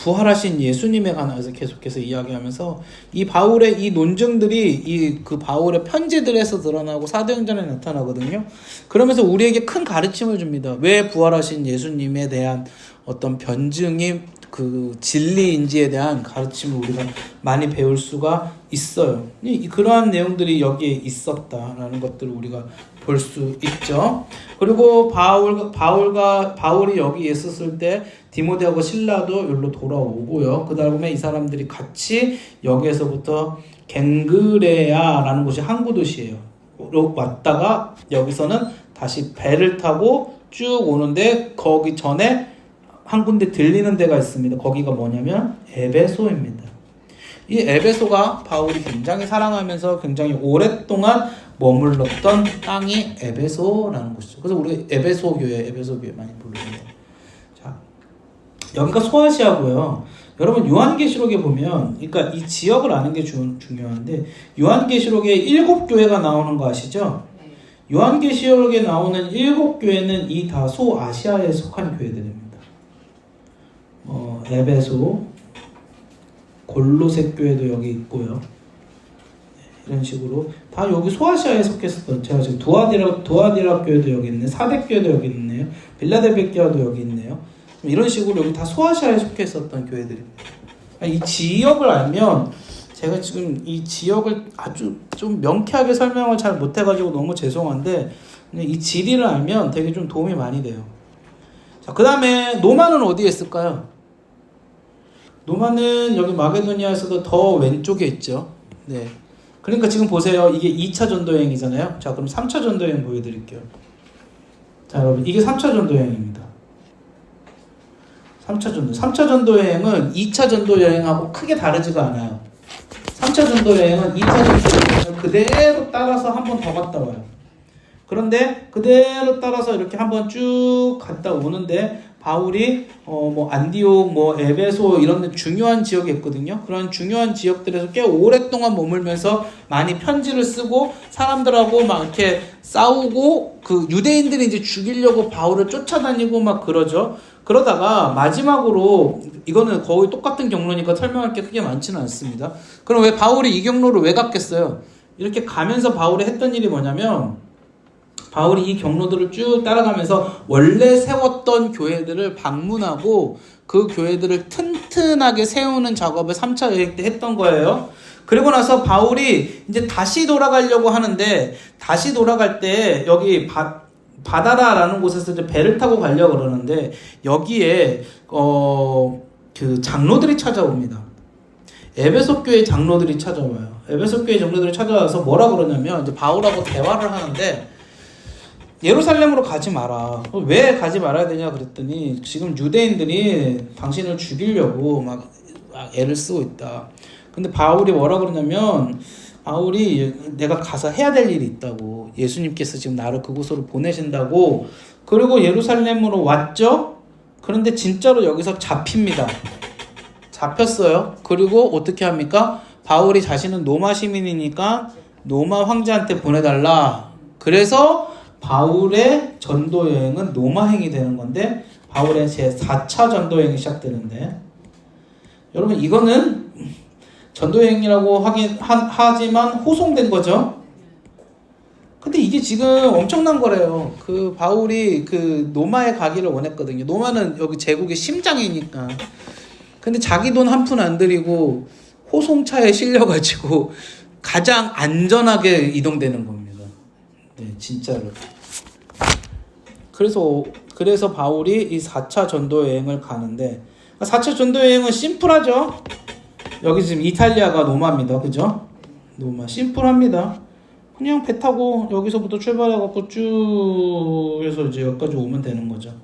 부활하신 예수님에 관해서 계속해서 이야기하면서 이 바울의 이 논증들이 이 그 바울의 편지들에서 드러나고 사도행전에 나타나거든요. 그러면서 우리에게 큰 가르침을 줍니다. 왜 부활하신 예수님에 대한 어떤 변증이 그 진리인지에 대한 가르침을 우리가 많이 배울 수가 있어요. 그러한 내용들이 여기에 있었다라는 것들을 우리가 볼 수 있죠. 그리고 바울이 여기에 있었을 때 디모데하고 실라도 여기로 돌아오고요. 그 다음에 이 사람들이 같이 여기에서부터 갱그레아라는 곳이 항구 도시예요. 왔다가 여기서는 다시 배를 타고 쭉 오는데 거기 전에 한 군데 들리는 데가 있습니다. 거기가 뭐냐면 에베소입니다. 이 에베소가 바울이 굉장히 사랑하면서 굉장히 오랫동안 머물렀던 땅이 에베소라는 곳이죠. 그래서 우리 에베소 교회 많이 부릅니다. 자, 여기가 소아시아고요. 여러분 요한계시록에 보면, 그러니까 이 지역을 아는 게 중요한데 요한계시록에 7교회가 나오는 거 아시죠? 요한계시록에 나오는 7교회는 이 다 소아시아에 속한 교회들입니다. 에베소, 골로새 교회도 여기 있고요. 이런 식으로 다 여기 소아시아에 속했었던, 제가 지금 도아디라 교회도 여기 있네, 사대 교회도 여기 있네요, 빌라델베 교회도 여기 있네요. 이런 식으로 여기 다 소아시아에 속했었던 교회들입니다. 이 지역을 알면, 제가 지금 이 지역을 아주 좀 명쾌하게 설명을 잘 못해가지고 너무 죄송한데, 이 지리를 알면 되게 좀 도움이 많이 돼요. 자, 그 다음에 노마는 어디에 있을까요? 노마는 여기 마게도니아에서도 더 왼쪽에 있죠. 네. 그러니까 지금 보세요. 이게 2차 전도여행이잖아요. 자, 그럼 3차 전도여행 보여드릴게요. 자, 여러분, 이게 3차 전도여행입니다. 3차 전도여행은 2차 전도여행하고 크게 다르지가 않아요. 3차 전도여행은 2차 전도여행을 그대로 따라서 한 번 더 갔다 와요. 그런데 그대로 따라서 이렇게 한번 쭉 갔다 오는데, 바울이 안디옥, 에베소 이런 데 중요한 지역이 있거든요. 그런 중요한 지역들에서 꽤 오랫동안 머물면서 많이 편지를 쓰고 사람들하고 막 이렇게 싸우고, 그 유대인들이 이제 죽이려고 바울을 쫓아다니고 막 그러죠. 그러다가 마지막으로, 이거는 거의 똑같은 경로니까 설명할 게 크게 많지는 않습니다. 그럼 왜 바울이 이 경로를 왜 갔겠어요? 이렇게 가면서 바울이 했던 일이 뭐냐면, 바울이 이 경로들을 쭉 따라가면서 원래 세웠던 교회들을 방문하고 그 교회들을 튼튼하게 세우는 작업을 3차 여행 때 했던 거예요. 그리고 나서 바울이 이제 다시 돌아가려고 하는데, 다시 돌아갈 때 여기 바다라라는 곳에서 이제 배를 타고 가려고 그러는데, 여기에 그 장로들이 찾아옵니다. 에베소 교회 장로들이 찾아와요. 에베소 교회 장로들이 찾아와서 뭐라 그러냐면, 이제 바울하고 대화를 하는데, 예루살렘으로 가지 마라. 왜 가지 말아야 되냐 그랬더니, 지금 유대인들이 당신을 죽이려고 막 애를 쓰고 있다. 근데 바울이 뭐라 그러냐면, 바울이 내가 가서 해야 될 일이 있다고, 예수님께서 지금 나를 그곳으로 보내신다고. 그리고 예루살렘으로 왔죠. 그런데 진짜로 여기서 잡힙니다. 잡혔어요. 그리고 어떻게 합니까? 바울이 자신은 로마 시민이니까 로마 황제한테 보내달라. 그래서 바울의 전도여행은 로마행이 되는 건데, 바울의 제4차 전도여행이 시작되는데, 여러분 이거는 전도여행이라고 하지만 호송된 거죠. 근데 이게 지금 엄청난 거래요. 그 바울이 그 로마에 가기를 원했거든요. 로마는 여기 제국의 심장이니까. 근데 자기 돈 한 푼 안 들이고 호송차에 실려가지고 가장 안전하게 이동되는 겁니다. 네, 진짜로. 그래서 바울이 이 4차 전도여행을 가는데, 4차 전도여행은 심플하죠? 여기 지금 이탈리아가 로마입니다. 그죠? 로마. 심플합니다. 그냥 배 타고 여기서부터 출발해갖고 쭉 해서 이제 여기까지 오면 되는 거죠.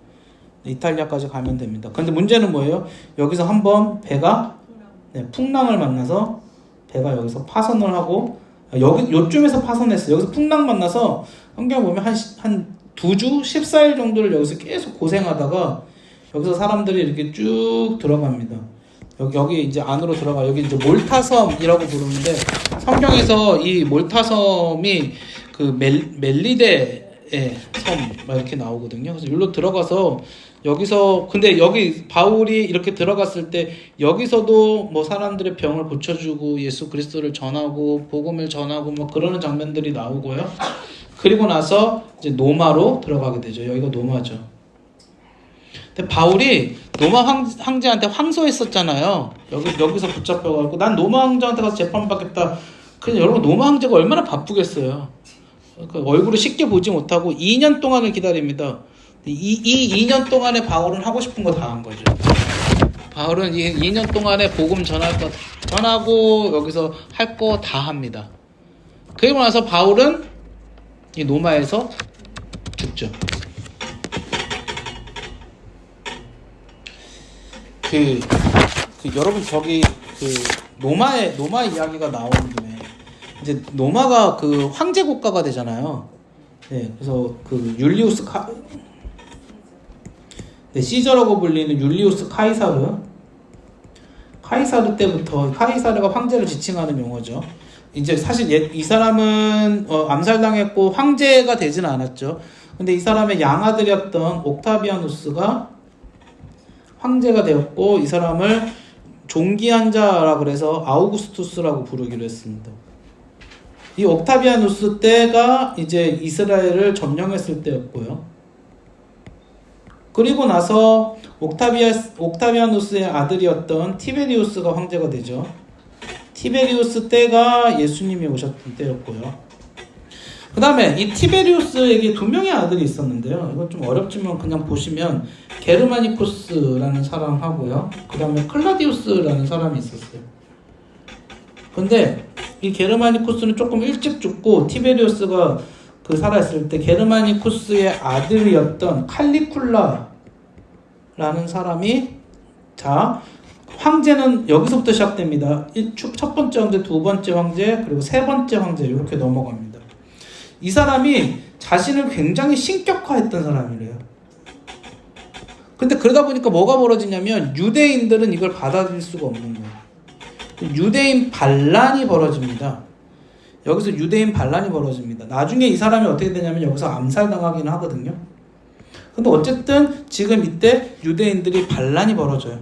이탈리아까지 가면 됩니다. 근데 문제는 뭐예요? 여기서 한번 배가 풍랑을 만나서, 배가 여기서 파선을 하고, 요쯤에서 파선했어요. 여기서 풍랑 만나서 성경 보면 한 2주 14일 정도를 여기서 계속 고생하다가, 여기서 사람들이 이렇게 쭉 들어갑니다. 여기 이제 안으로 들어가. 여기 이제 몰타섬이라고 부르는데, 성경에서 이 몰타섬이 그 멜리데 섬 막 이렇게 나오거든요. 그래서 여기로 들어가서 여기서 근데 여기 바울이 이렇게 들어갔을 때 여기서도 뭐 사람들의 병을 고쳐주고 예수 그리스도를 전하고 복음을 전하고 뭐 그러는 장면들이 나오고요. 그리고 나서 이제 노마로 들어가게 되죠. 여기가 노마죠. 근데 바울이 노마 황제한테 항소했었잖아요. 여기서 붙잡혀가지고 난 노마 황제한테 가서 재판받겠다. 근데 여러분 노마 황제가 얼마나 바쁘겠어요. 그러니까 얼굴을 쉽게 보지 못하고 2년 동안을 기다립니다. 이 2년 동안에 바울은 하고 싶은 거 다 한 거죠. 바울은 이 2년 동안에 복음 전할 거 전하고 여기서 할 거 다 합니다. 그리고 나서 바울은 이 노마에서 죽죠. 여러분 저기 노마 이야기가 나오는 김에 이제 노마가 그 황제 국가가 되잖아요. 네, 그래서 그 율리우스 시저라고 불리는 율리우스 카이사르 때부터 카이사르가 황제를 지칭하는 용어죠. 이제 사실 이 사람은 암살당했고 황제가 되지는 않았죠. 근데 이 사람의 양아들이었던 옥타비아누스가 황제가 되었고 이 사람을 존귀한 자라 그래서 아우구스투스라고 부르기로 했습니다. 이 옥타비아누스 때가 이제 이스라엘을 점령했을 때였고요. 그리고 나서 옥타비아누스의 아들이었던 티베리우스가 황제가 되죠. 티베리우스 때가 예수님이 오셨던 때였고요. 그 다음에 이 티베리우스에게 2명의 아들이 있었는데요. 이건 좀 어렵지만 그냥 보시면 게르마니쿠스라는 사람하고요. 그 다음에 클라디우스라는 사람이 있었어요. 근데 이 게르마니쿠스는 조금 일찍 죽고 티베리우스가 살아있을 때 게르마니쿠스의 아들이었던 칼리쿨라라는 사람이 황제는 여기서부터 시작됩니다. 첫 번째 황제, 두 번째 황제, 그리고 세 번째 황제 이렇게 넘어갑니다. 이 사람이 자신을 굉장히 신격화했던 사람이래요. 근데 그러다 보니까 뭐가 벌어지냐면 유대인들은 이걸 받아들일 수가 없는 거예요. 유대인 반란이 벌어집니다. 여기서 유대인 반란이 벌어집니다. 나중에 이 사람이 어떻게 되냐면 여기서 암살당하기는 하거든요. 근데 어쨌든 지금 이때 유대인들이 반란이 벌어져요.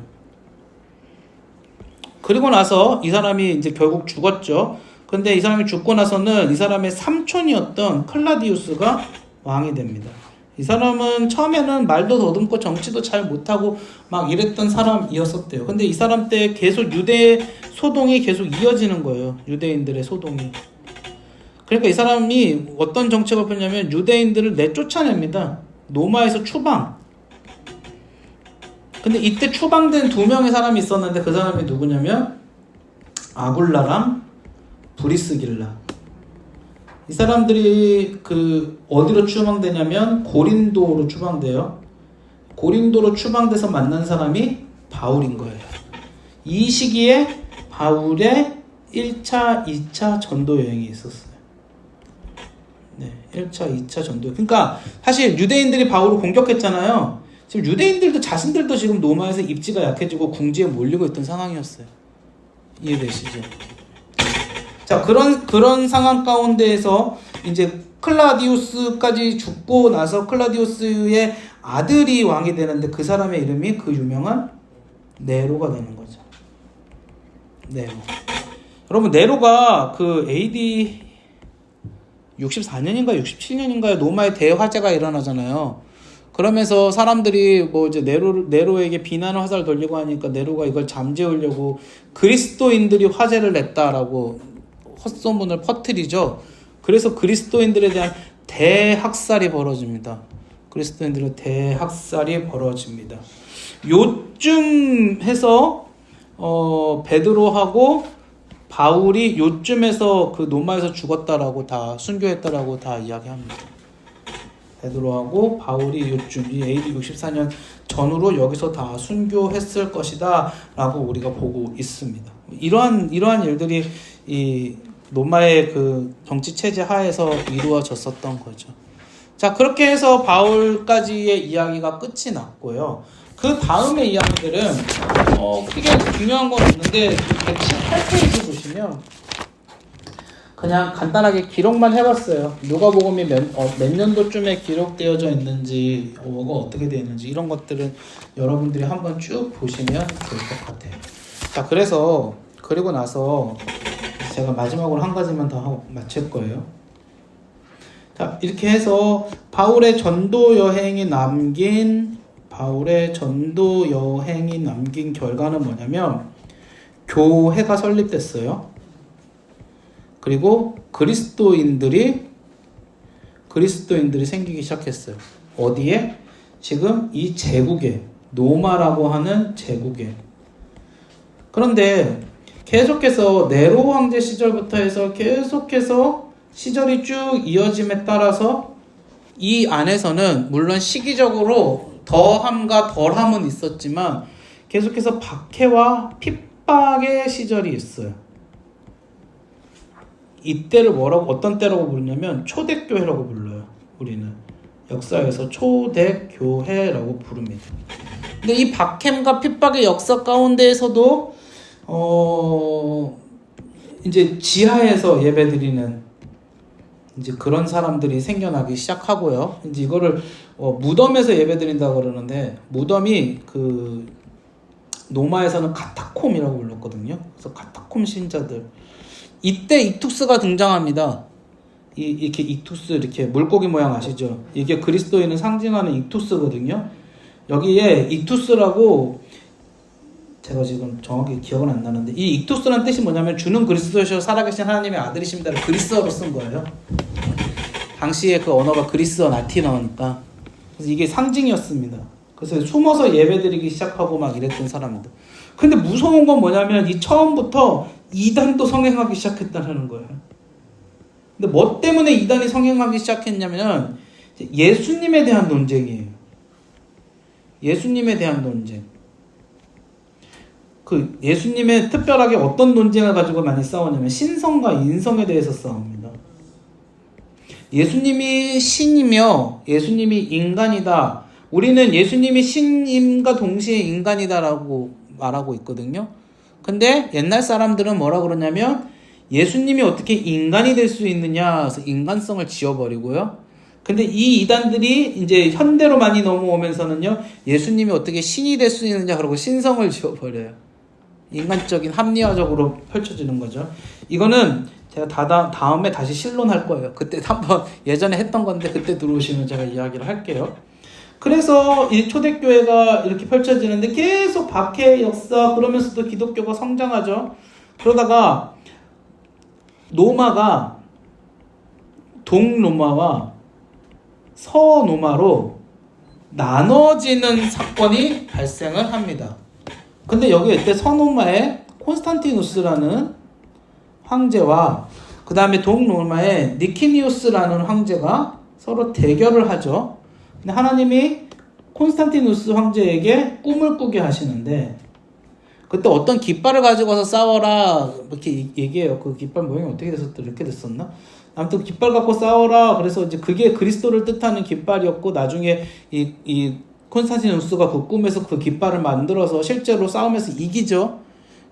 그리고 나서 이 사람이 이제 결국 죽었죠. 근데 이 사람이 죽고 나서는 이 사람의 삼촌이었던 클라디우스가 왕이 됩니다. 이 사람은 처음에는 말도 더듬고 정치도 잘 못하고 막 이랬던 사람이었었대요. 근데 이 사람 때 계속 유대 소동이 계속 이어지는 거예요. 유대인들의 소동이. 그러니까 이 사람이 어떤 정책을 폈냐면 유대인들을 내쫓아냅니다. 노마에서 추방. 근데 이때 추방된 2명의 사람이 있었는데 그 사람이 누구냐면 아굴라랑 브리스길라. 이 사람들이 어디로 추방되냐면 고린도로 추방돼요. 고린도로 추방돼서 만난 사람이 바울인 거예요. 이 시기에 바울의 1차, 2차 전도 여행이 있었어요. 네, 1차, 2차 전도. 그러니까 사실 유대인들이 바울을 공격했잖아요. 지금 유대인들도 자신들도 지금 로마에서 입지가 약해지고 궁지에 몰리고 있던 상황이었어요. 이해되시죠? 자, 그런 상황 가운데에서 이제 클라디우스까지 죽고 나서 클라디우스의 아들이 왕이 되는데 그 사람의 이름이 그 유명한 네로가 되는 거죠. 네로. 여러분, 네로가 AD 64년인가 67년인가에 로마에 대화재가 일어나잖아요. 그러면서 사람들이 이제 네로에게 비난의 화살을 돌리고 하니까 네로가 이걸 잠재우려고 그리스도인들이 화재를 냈다라고 헛소문을 퍼뜨리죠. 그래서 그리스도인들에 대한 대학살이 벌어집니다. 그리스도인들의 대학살이 벌어집니다. 요쯤 해서 베드로하고 바울이 요쯤에서 노마에서 죽었다라고 다 순교했다라고 다 이야기합니다. 베드로하고 바울이 요쯤 이 AD 64년 전후로 여기서 다 순교했을 것이다 라고 우리가 보고 있습니다. 이러한 일들이 이 로마의 정치 체제 하에서 이루어졌었던 거죠. 자, 그렇게 해서 바울까지의 이야기가 끝이 났고요. 그 다음의 이야기들은 크게 중요한 건 없는데 118페이지 보시면 그냥 간단하게 기록만 해봤어요. 누가복음이 몇 년도쯤에 기록되어져 있는지, 뭐가 어떻게 되어 있는지 이런 것들은 여러분들이 한번 쭉 보시면 좋을 것 같아요. 자, 그리고 나서 제가 마지막으로 한 가지만 더 하고 마칠 거예요. 자, 이렇게 해서 바울의 전도 여행이 남긴 결과는 뭐냐면 교회가 설립됐어요. 그리고 그리스도인들이 생기기 시작했어요. 어디에? 지금 이 제국에, 노마라고 하는 제국에. 그런데 계속해서 네로 황제 시절부터 해서 계속해서 시절이 쭉 이어짐에 따라서 이 안에서는 물론 시기적으로 더함과 덜함은 있었지만 계속해서 박해와 핍박의 시절이 있어요. 이때를 어떤 때라고 부르냐면 초대교회라고 불러요. 우리는 역사에서 초대교회라고 부릅니다. 근데 이 박해과 핍박의 역사 가운데에서도 이제 지하에서 예배드리는 이제 그런 사람들이 생겨나기 시작하고요. 이제 이거를 무덤에서 예배드린다고 그러는데, 무덤이 그 로마에서는 카타콤이라고 불렀거든요. 그래서 카타콤 신자들. 이때 익투스가 등장합니다. 이렇게 익투스, 이렇게 물고기 모양 아시죠? 이게 그리스도인을 상징하는 익투스거든요. 여기에 익투스라고, 제가 지금 정확히 기억은 안 나는데, 이 익투스라는 뜻이 뭐냐면 주는 그리스도시여 살아계신 하나님의 아들이십니다를 그리스어로 쓴 거예요. 당시에 그 언어가 그리스어 라틴어니까. 그래서 이게 상징이었습니다. 그래서 숨어서 예배드리기 시작하고 막 이랬던 사람들. 근데 무서운 건 뭐냐면 이 처음부터 이단도 성행하기 시작했다는 거예요. 근데 뭐 때문에 이단이 성행하기 시작했냐면 예수님에 대한 논쟁이에요. 예수님에 대한 논쟁. 그 예수님의 특별하게 어떤 논쟁을 가지고 많이 싸우냐면 신성과 인성에 대해서 싸웁니다. 예수님이 신이며 예수님이 인간이다. 우리는 예수님이 신임과 동시에 인간이다라고 말하고 있거든요. 근데 옛날 사람들은 뭐라 그러냐면 예수님이 어떻게 인간이 될 수 있느냐 해서 인간성을 지워버리고요. 근데 이 이단들이 이제 현대로 많이 넘어오면서는요, 예수님이 어떻게 신이 될 수 있느냐 그러고 신성을 지워버려요. 인간적인 합리화적으로 펼쳐지는 거죠. 이거는 제가 다음에 다시 신론할 거예요. 그때 한번 예전에 했던 건데 그때 들어오시면 제가 이야기를 할게요. 그래서 이 초대교회가 이렇게 펼쳐지는데 계속 박해의 역사, 그러면서도 기독교가 성장하죠. 그러다가 로마가 동로마와 서로마로 나눠지는 사건이 발생을 합니다. 근데 여기 이때 서로마에 콘스탄티누스라는 황제와 그 다음에 동로마에 니키니우스라는 황제가 서로 대결을 하죠. 근데 하나님이 콘스탄티누스 황제에게 꿈을 꾸게 하시는데, 그때 어떤 깃발을 가지고 와서 싸워라 이렇게 얘기해요. 그 깃발 모양이 어떻게 됐었다, 이렇게 됐었나? 아무튼 깃발 갖고 싸워라. 그래서 이제 그게 그리스도를 뜻하는 깃발이었고, 나중에 이 콘스탄티누스가 그 꿈에서 그 깃발을 만들어서 실제로 싸우면서 이기죠.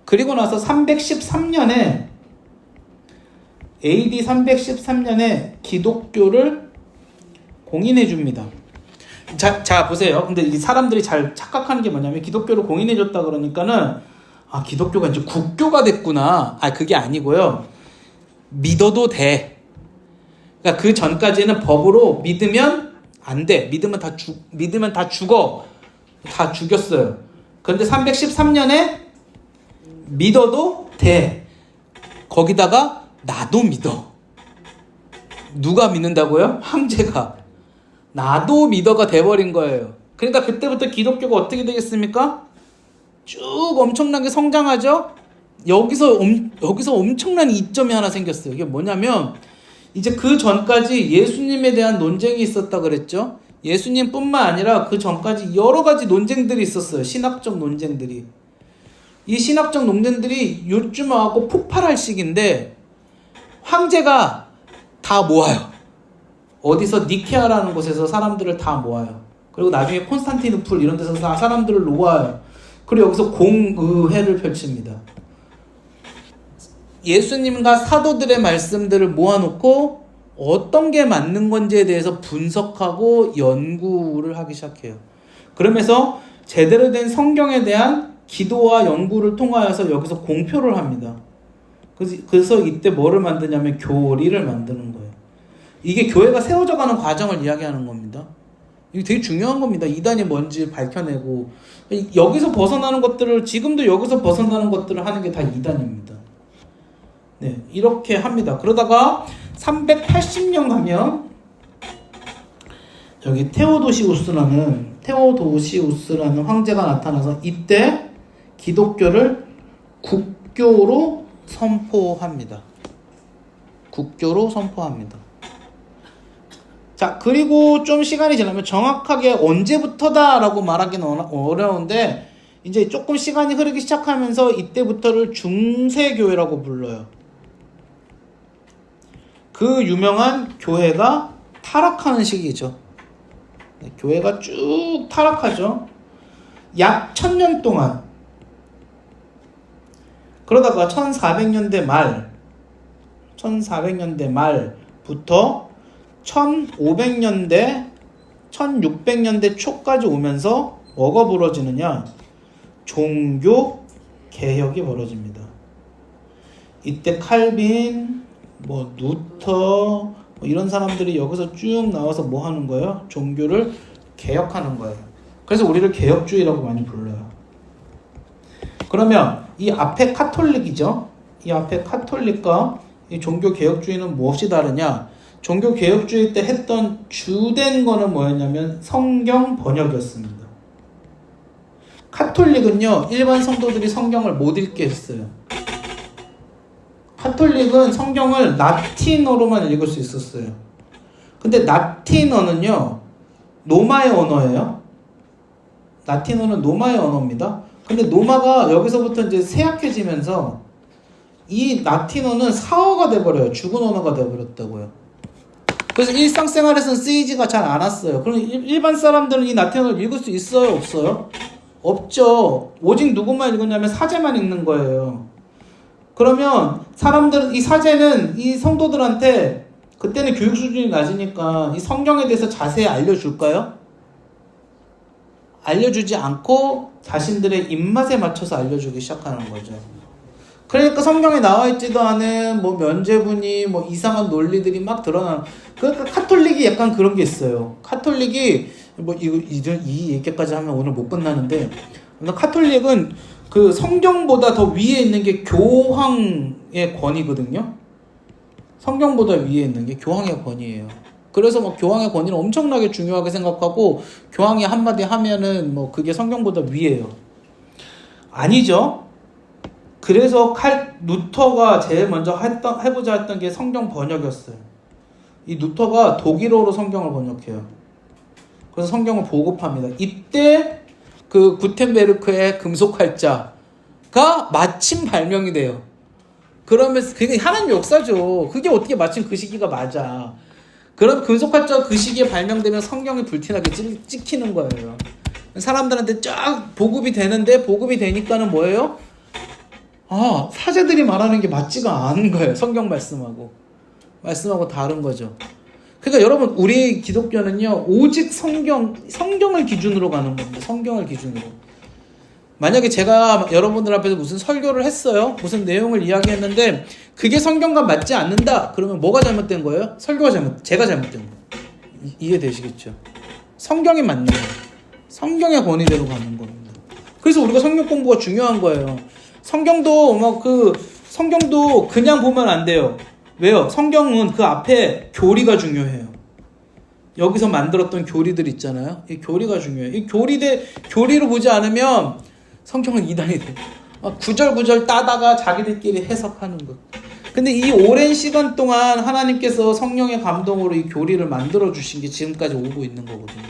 그리고 나서 313년에 AD 313년에 기독교를 공인해 줍니다. 자 보세요. 근데 이 사람들이 잘 착각하는 게 뭐냐면 기독교를 공인해 줬다 그러니까는 기독교가 이제 국교가 됐구나. 그게 아니고요. 믿어도 돼. 그러니까 그 전까지는 법으로 믿으면 안 돼. 믿으면 다 죽어. 다 죽였어요. 그런데 313년에 믿어도 돼. 거기다가 나도 믿어. 누가 믿는다고요? 황제가. 나도 믿어가 돼버린 거예요. 그러니까 그때부터 기독교가 어떻게 되겠습니까? 쭉 엄청나게 성장하죠? 여기서 엄청난 이점이 하나 생겼어요. 이게 뭐냐면, 이제 그 전까지 예수님에 대한 논쟁이 있었다 그랬죠? 예수님뿐만 아니라 그 전까지 여러 가지 논쟁들이 있었어요. 신학적 논쟁들이. 이 신학적 논쟁들이 요쯤 와갖고 폭발할 시기인데, 황제가 다 모아요. 어디서 니케아라는 곳에서 사람들을 다 모아요. 그리고 나중에 콘스탄티누플 이런 데서 사람들을 놓아요. 그리고 여기서 공의회를 펼칩니다. 예수님과 사도들의 말씀들을 모아놓고 어떤 게 맞는 건지에 대해서 분석하고 연구를 하기 시작해요. 그러면서 제대로 된 성경에 대한 기도와 연구를 통하여서 여기서 공표를 합니다. 그래서 이때 뭐를 만드냐면 교리를 만드는 거예요. 이게 교회가 세워져가는 과정을 이야기하는 겁니다. 이게 되게 중요한 겁니다. 이단이 뭔지 밝혀내고 여기서 벗어나는 것들을 지금도 여기서 벗어나는 것들을 하는 게 다 이단입니다. 네, 이렇게 합니다. 그러다가 380년 가면 여기 테오도시우스라는 황제가 나타나서 이때 기독교를 국교로 선포합니다. 국교로 선포합니다. 자, 그리고 좀 시간이 지나면 정확하게 언제부터다라고 말하기는 어려운데 이제 조금 시간이 흐르기 시작하면서 이때부터를 중세교회라고 불러요. 그 유명한 교회가 타락하는 시기죠. 교회가 쭉 타락하죠. 약 1000년 동안. 그러다가 1400년대 말부터 1500년대, 1600년대 초까지 오면서 뭐가 벌어지느냐? 종교 개혁이 벌어집니다. 이때 칼빈, 누터, 이런 사람들이 여기서 쭉 나와서 뭐 하는 거예요? 종교를 개혁하는 거예요. 그래서 우리를 개혁주의라고 많이 불러요. 그러면 이 앞에 카톨릭이죠. 이 앞에 카톨릭과 이 종교 개혁주의는 무엇이 다르냐? 종교 개혁주의 때 했던 주된 거는 뭐였냐면 성경 번역이었습니다. 카톨릭은요, 일반 성도들이 성경을 못 읽게 했어요. 카톨릭은 성경을 라틴어로만 읽을 수 있었어요. 근데 라틴어는요, 로마의 언어예요. 라틴어는 로마의 언어입니다. 근데 로마가 여기서부터 이제 쇠약해지면서 이 라틴어는 사어가 돼버려요. 죽은 언어가 돼버렸다고요. 그래서 일상생활에서는 쓰이지가 잘 않았어요. 그럼 일반 사람들은 이 라틴어를 읽을 수 있어요? 없어요? 없죠. 오직 누구만 읽었냐면 사제만 읽는 거예요. 그러면 사람들은 이 사제는 이 성도들한테 그때는 교육 수준이 낮으니까 이 성경에 대해서 자세히 알려줄까요? 알려주지 않고 자신들의 입맛에 맞춰서 알려주기 시작하는 거죠. 그러니까 성경에 나와 있지도 않은 면죄부니 이상한 논리들이 막 드러나는. 그러니까 카톨릭이 약간 그런 게 있어요. 카톨릭이 이 얘기까지 하면 오늘 못 끝나는데, 카톨릭은 그 성경보다 더 위에 있는 게 교황의 권위거든요. 성경보다 위에 있는 게 교황의 권위예요. 그래서 교황의 권위를 엄청나게 중요하게 생각하고 교황이 한마디 하면은 그게 성경보다 위에요. 아니죠. 그래서 루터가 제일 먼저 해보자 했던 게 성경 번역이었어요. 이 루터가 독일어로 성경을 번역해요. 그래서 성경을 보급합니다. 이때 그 구텐베르크의 금속활자가 마침 발명이 돼요. 그러면서 그게 하나님 역사죠. 그게 어떻게 마침 그 시기가 맞아. 그럼 금속활자가 그 시기에 발명되면 성경이 불티나게 찍히는 거예요. 사람들한테 쫙 보급이 되는데, 보급이 되니까는 뭐예요? 사제들이 말하는 게 맞지가 않은 거예요. 성경 말씀하고 다른 거죠. 그러니까 여러분, 우리 기독교는요, 오직 성경을 기준으로 가는 겁니다. 성경을 기준으로. 만약에 제가 여러분들 앞에서 무슨 설교를 했어요. 무슨 내용을 이야기했는데 그게 성경과 맞지 않는다. 그러면 뭐가 잘못된 거예요? 제가 잘못된 거예요. 이해되시겠죠? 성경이 맞는 거예요. 성경의 권위대로 가는 겁니다. 그래서 우리가 성경 공부가 중요한 거예요. 성경도 그냥 보면 안 돼요. 왜요? 성경은 그 앞에 교리가 중요해요. 여기서 만들었던 교리들 있잖아요. 이 교리가 중요해요. 이 교리로 보지 않으면 성경은 이단이 돼요. 구절구절 따다가 자기들끼리 해석하는 것. 근데 이 오랜 시간 동안 하나님께서 성령의 감동으로 이 교리를 만들어 주신 게 지금까지 오고 있는 거거든요.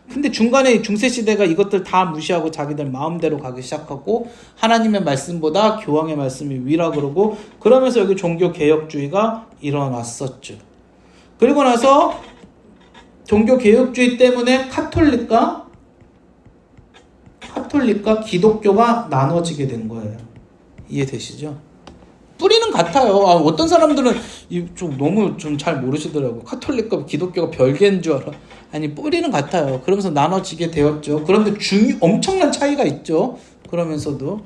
근데 중간에 중세시대가 이것들 다 무시하고 자기들 마음대로 가기 시작하고 하나님의 말씀보다 교황의 말씀이 위라 그러고, 그러면서 여기 종교개혁주의가 일어났었죠. 그리고 나서 종교개혁주의 때문에 카톨릭과 기독교가 나눠지게 된 거예요. 이해되시죠? 뿌리는 같아요. 어떤 사람들은 좀 너무 좀 잘 모르시더라고. 카톨릭과 기독교가 별개인 줄 알아. 아니, 뿌리는 같아요. 그러면서 나눠지게 되었죠. 그런데 엄청난 차이가 있죠. 그러면서도.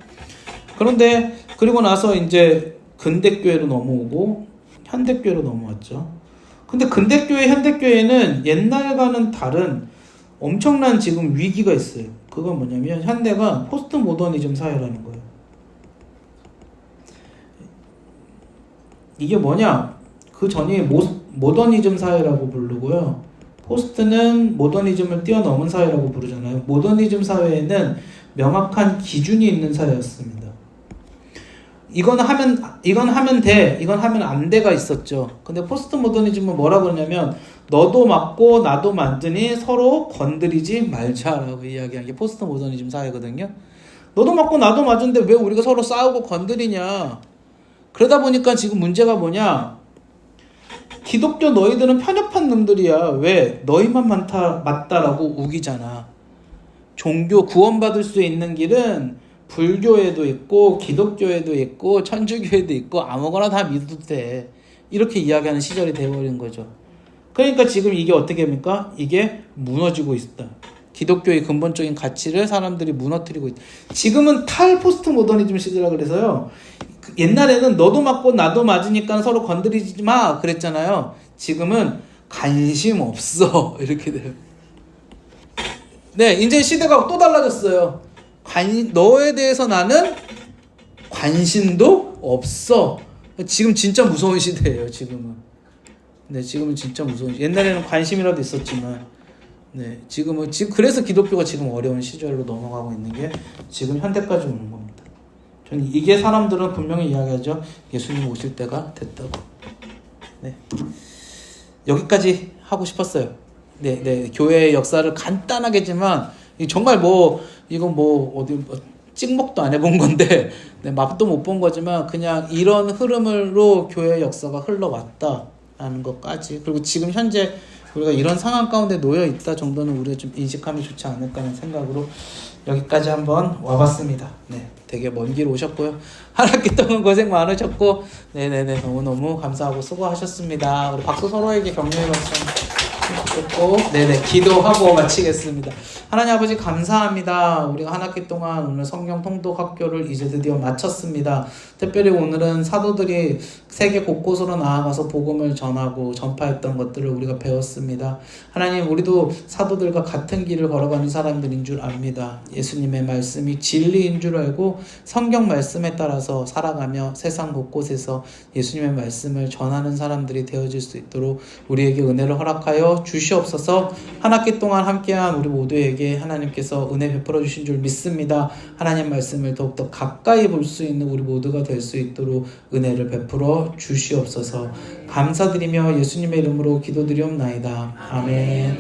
그런데 그리고 나서 이제 근대교회로 넘어오고 현대교회로 넘어왔죠. 근데 근대교회, 현대교회는 옛날과는 다른 엄청난 지금 위기가 있어요. 그건 뭐냐면 현대가 포스트 모더니즘 사회라는 거예요. 이게 뭐냐? 그 전이 모더니즘 사회라고 부르고요. 포스트는 모더니즘을 뛰어넘은 사회라고 부르잖아요. 모더니즘 사회에는 명확한 기준이 있는 사회였습니다. 이건 하면 돼, 이건 하면 안 돼가 있었죠. 근데 포스트 모더니즘은 뭐라고 그러냐면 너도 맞고 나도 맞으니 서로 건드리지 말자라고 이야기하는 게 포스트 모더니즘 사회거든요. 너도 맞고 나도 맞은데 왜 우리가 서로 싸우고 건드리냐. 그러다 보니까 지금 문제가 뭐냐. 기독교 너희들은 편협한 놈들이야. 왜? 너희만 맞다라고 우기잖아. 종교 구원받을 수 있는 길은 불교에도 있고 기독교에도 있고 천주교에도 있고 아무거나 다 믿어도 돼. 이렇게 이야기하는 시절이 되어버린 거죠. 그러니까 지금 이게 어떻게 합니까? 이게 무너지고 있다. 기독교의 근본적인 가치를 사람들이 무너뜨리고 있다. 지금은 탈포스트 모더니즘 시대라 그래서요. 옛날에는 너도 맞고 나도 맞으니까 서로 건드리지 마 그랬잖아요. 지금은 관심 없어 이렇게 돼요. 네, 이제 시대가 또 달라졌어요. 너에 대해서 나는 관심도 없어. 지금 진짜 무서운 시대예요. 지금은. 네, 지금은 진짜 무서운 시대. 옛날에는 관심이라도 있었지만, 네, 지금은 그래서 기독교가 지금 어려운 시절로 넘어가고 있는 게 지금 현대까지 오는 겁니다. 저는 이게 사람들은 분명히 이야기하죠. 예수님 오실 때가 됐다고. 네, 여기까지 하고 싶었어요. 네, 교회의 역사를 간단하게지만 정말 이건 어디 찍먹도 안 해본 건데, 네, 맛도 못 본 거지만 그냥 이런 흐름으로 교회의 역사가 흘러왔다라는 것까지, 그리고 지금 현재 우리가 이런 상황 가운데 놓여 있다 정도는 우리가 좀 인식하면 좋지 않을까 하는 생각으로 여기까지 한번 와봤습니다. 네, 되게 먼 길 오셨고요. 한 학기 동안 고생 많으셨고, 네네네, 너무너무 감사하고 수고하셨습니다. 우리 박수 서로에게 격려의 박수 좋고, 네네, 기도하고 마치겠습니다. 하나님 아버지 감사합니다. 우리가 한 학기 동안 오늘 성경 통독 학교를 이제 드디어 마쳤습니다. 특별히 오늘은 사도들이 세계 곳곳으로 나아가서 복음을 전하고 전파했던 것들을 우리가 배웠습니다. 하나님, 우리도 사도들과 같은 길을 걸어가는 사람들인 줄 압니다. 예수님의 말씀이 진리인 줄 알고 성경 말씀에 따라서 살아가며 세상 곳곳에서 예수님의 말씀을 전하는 사람들이 되어질 수 있도록 우리에게 은혜를 허락하여 주시옵소서. 한 학기 동안 함께한 우리 모두에게 하나님께서 은혜 베풀어 주신 줄 믿습니다. 하나님 말씀을 더욱더 가까이 볼 수 있는 우리 모두가 될 수 있도록 은혜를 베풀어 주시옵소서. 감사드리며 예수님의 이름으로 기도드리옵나이다. 아멘.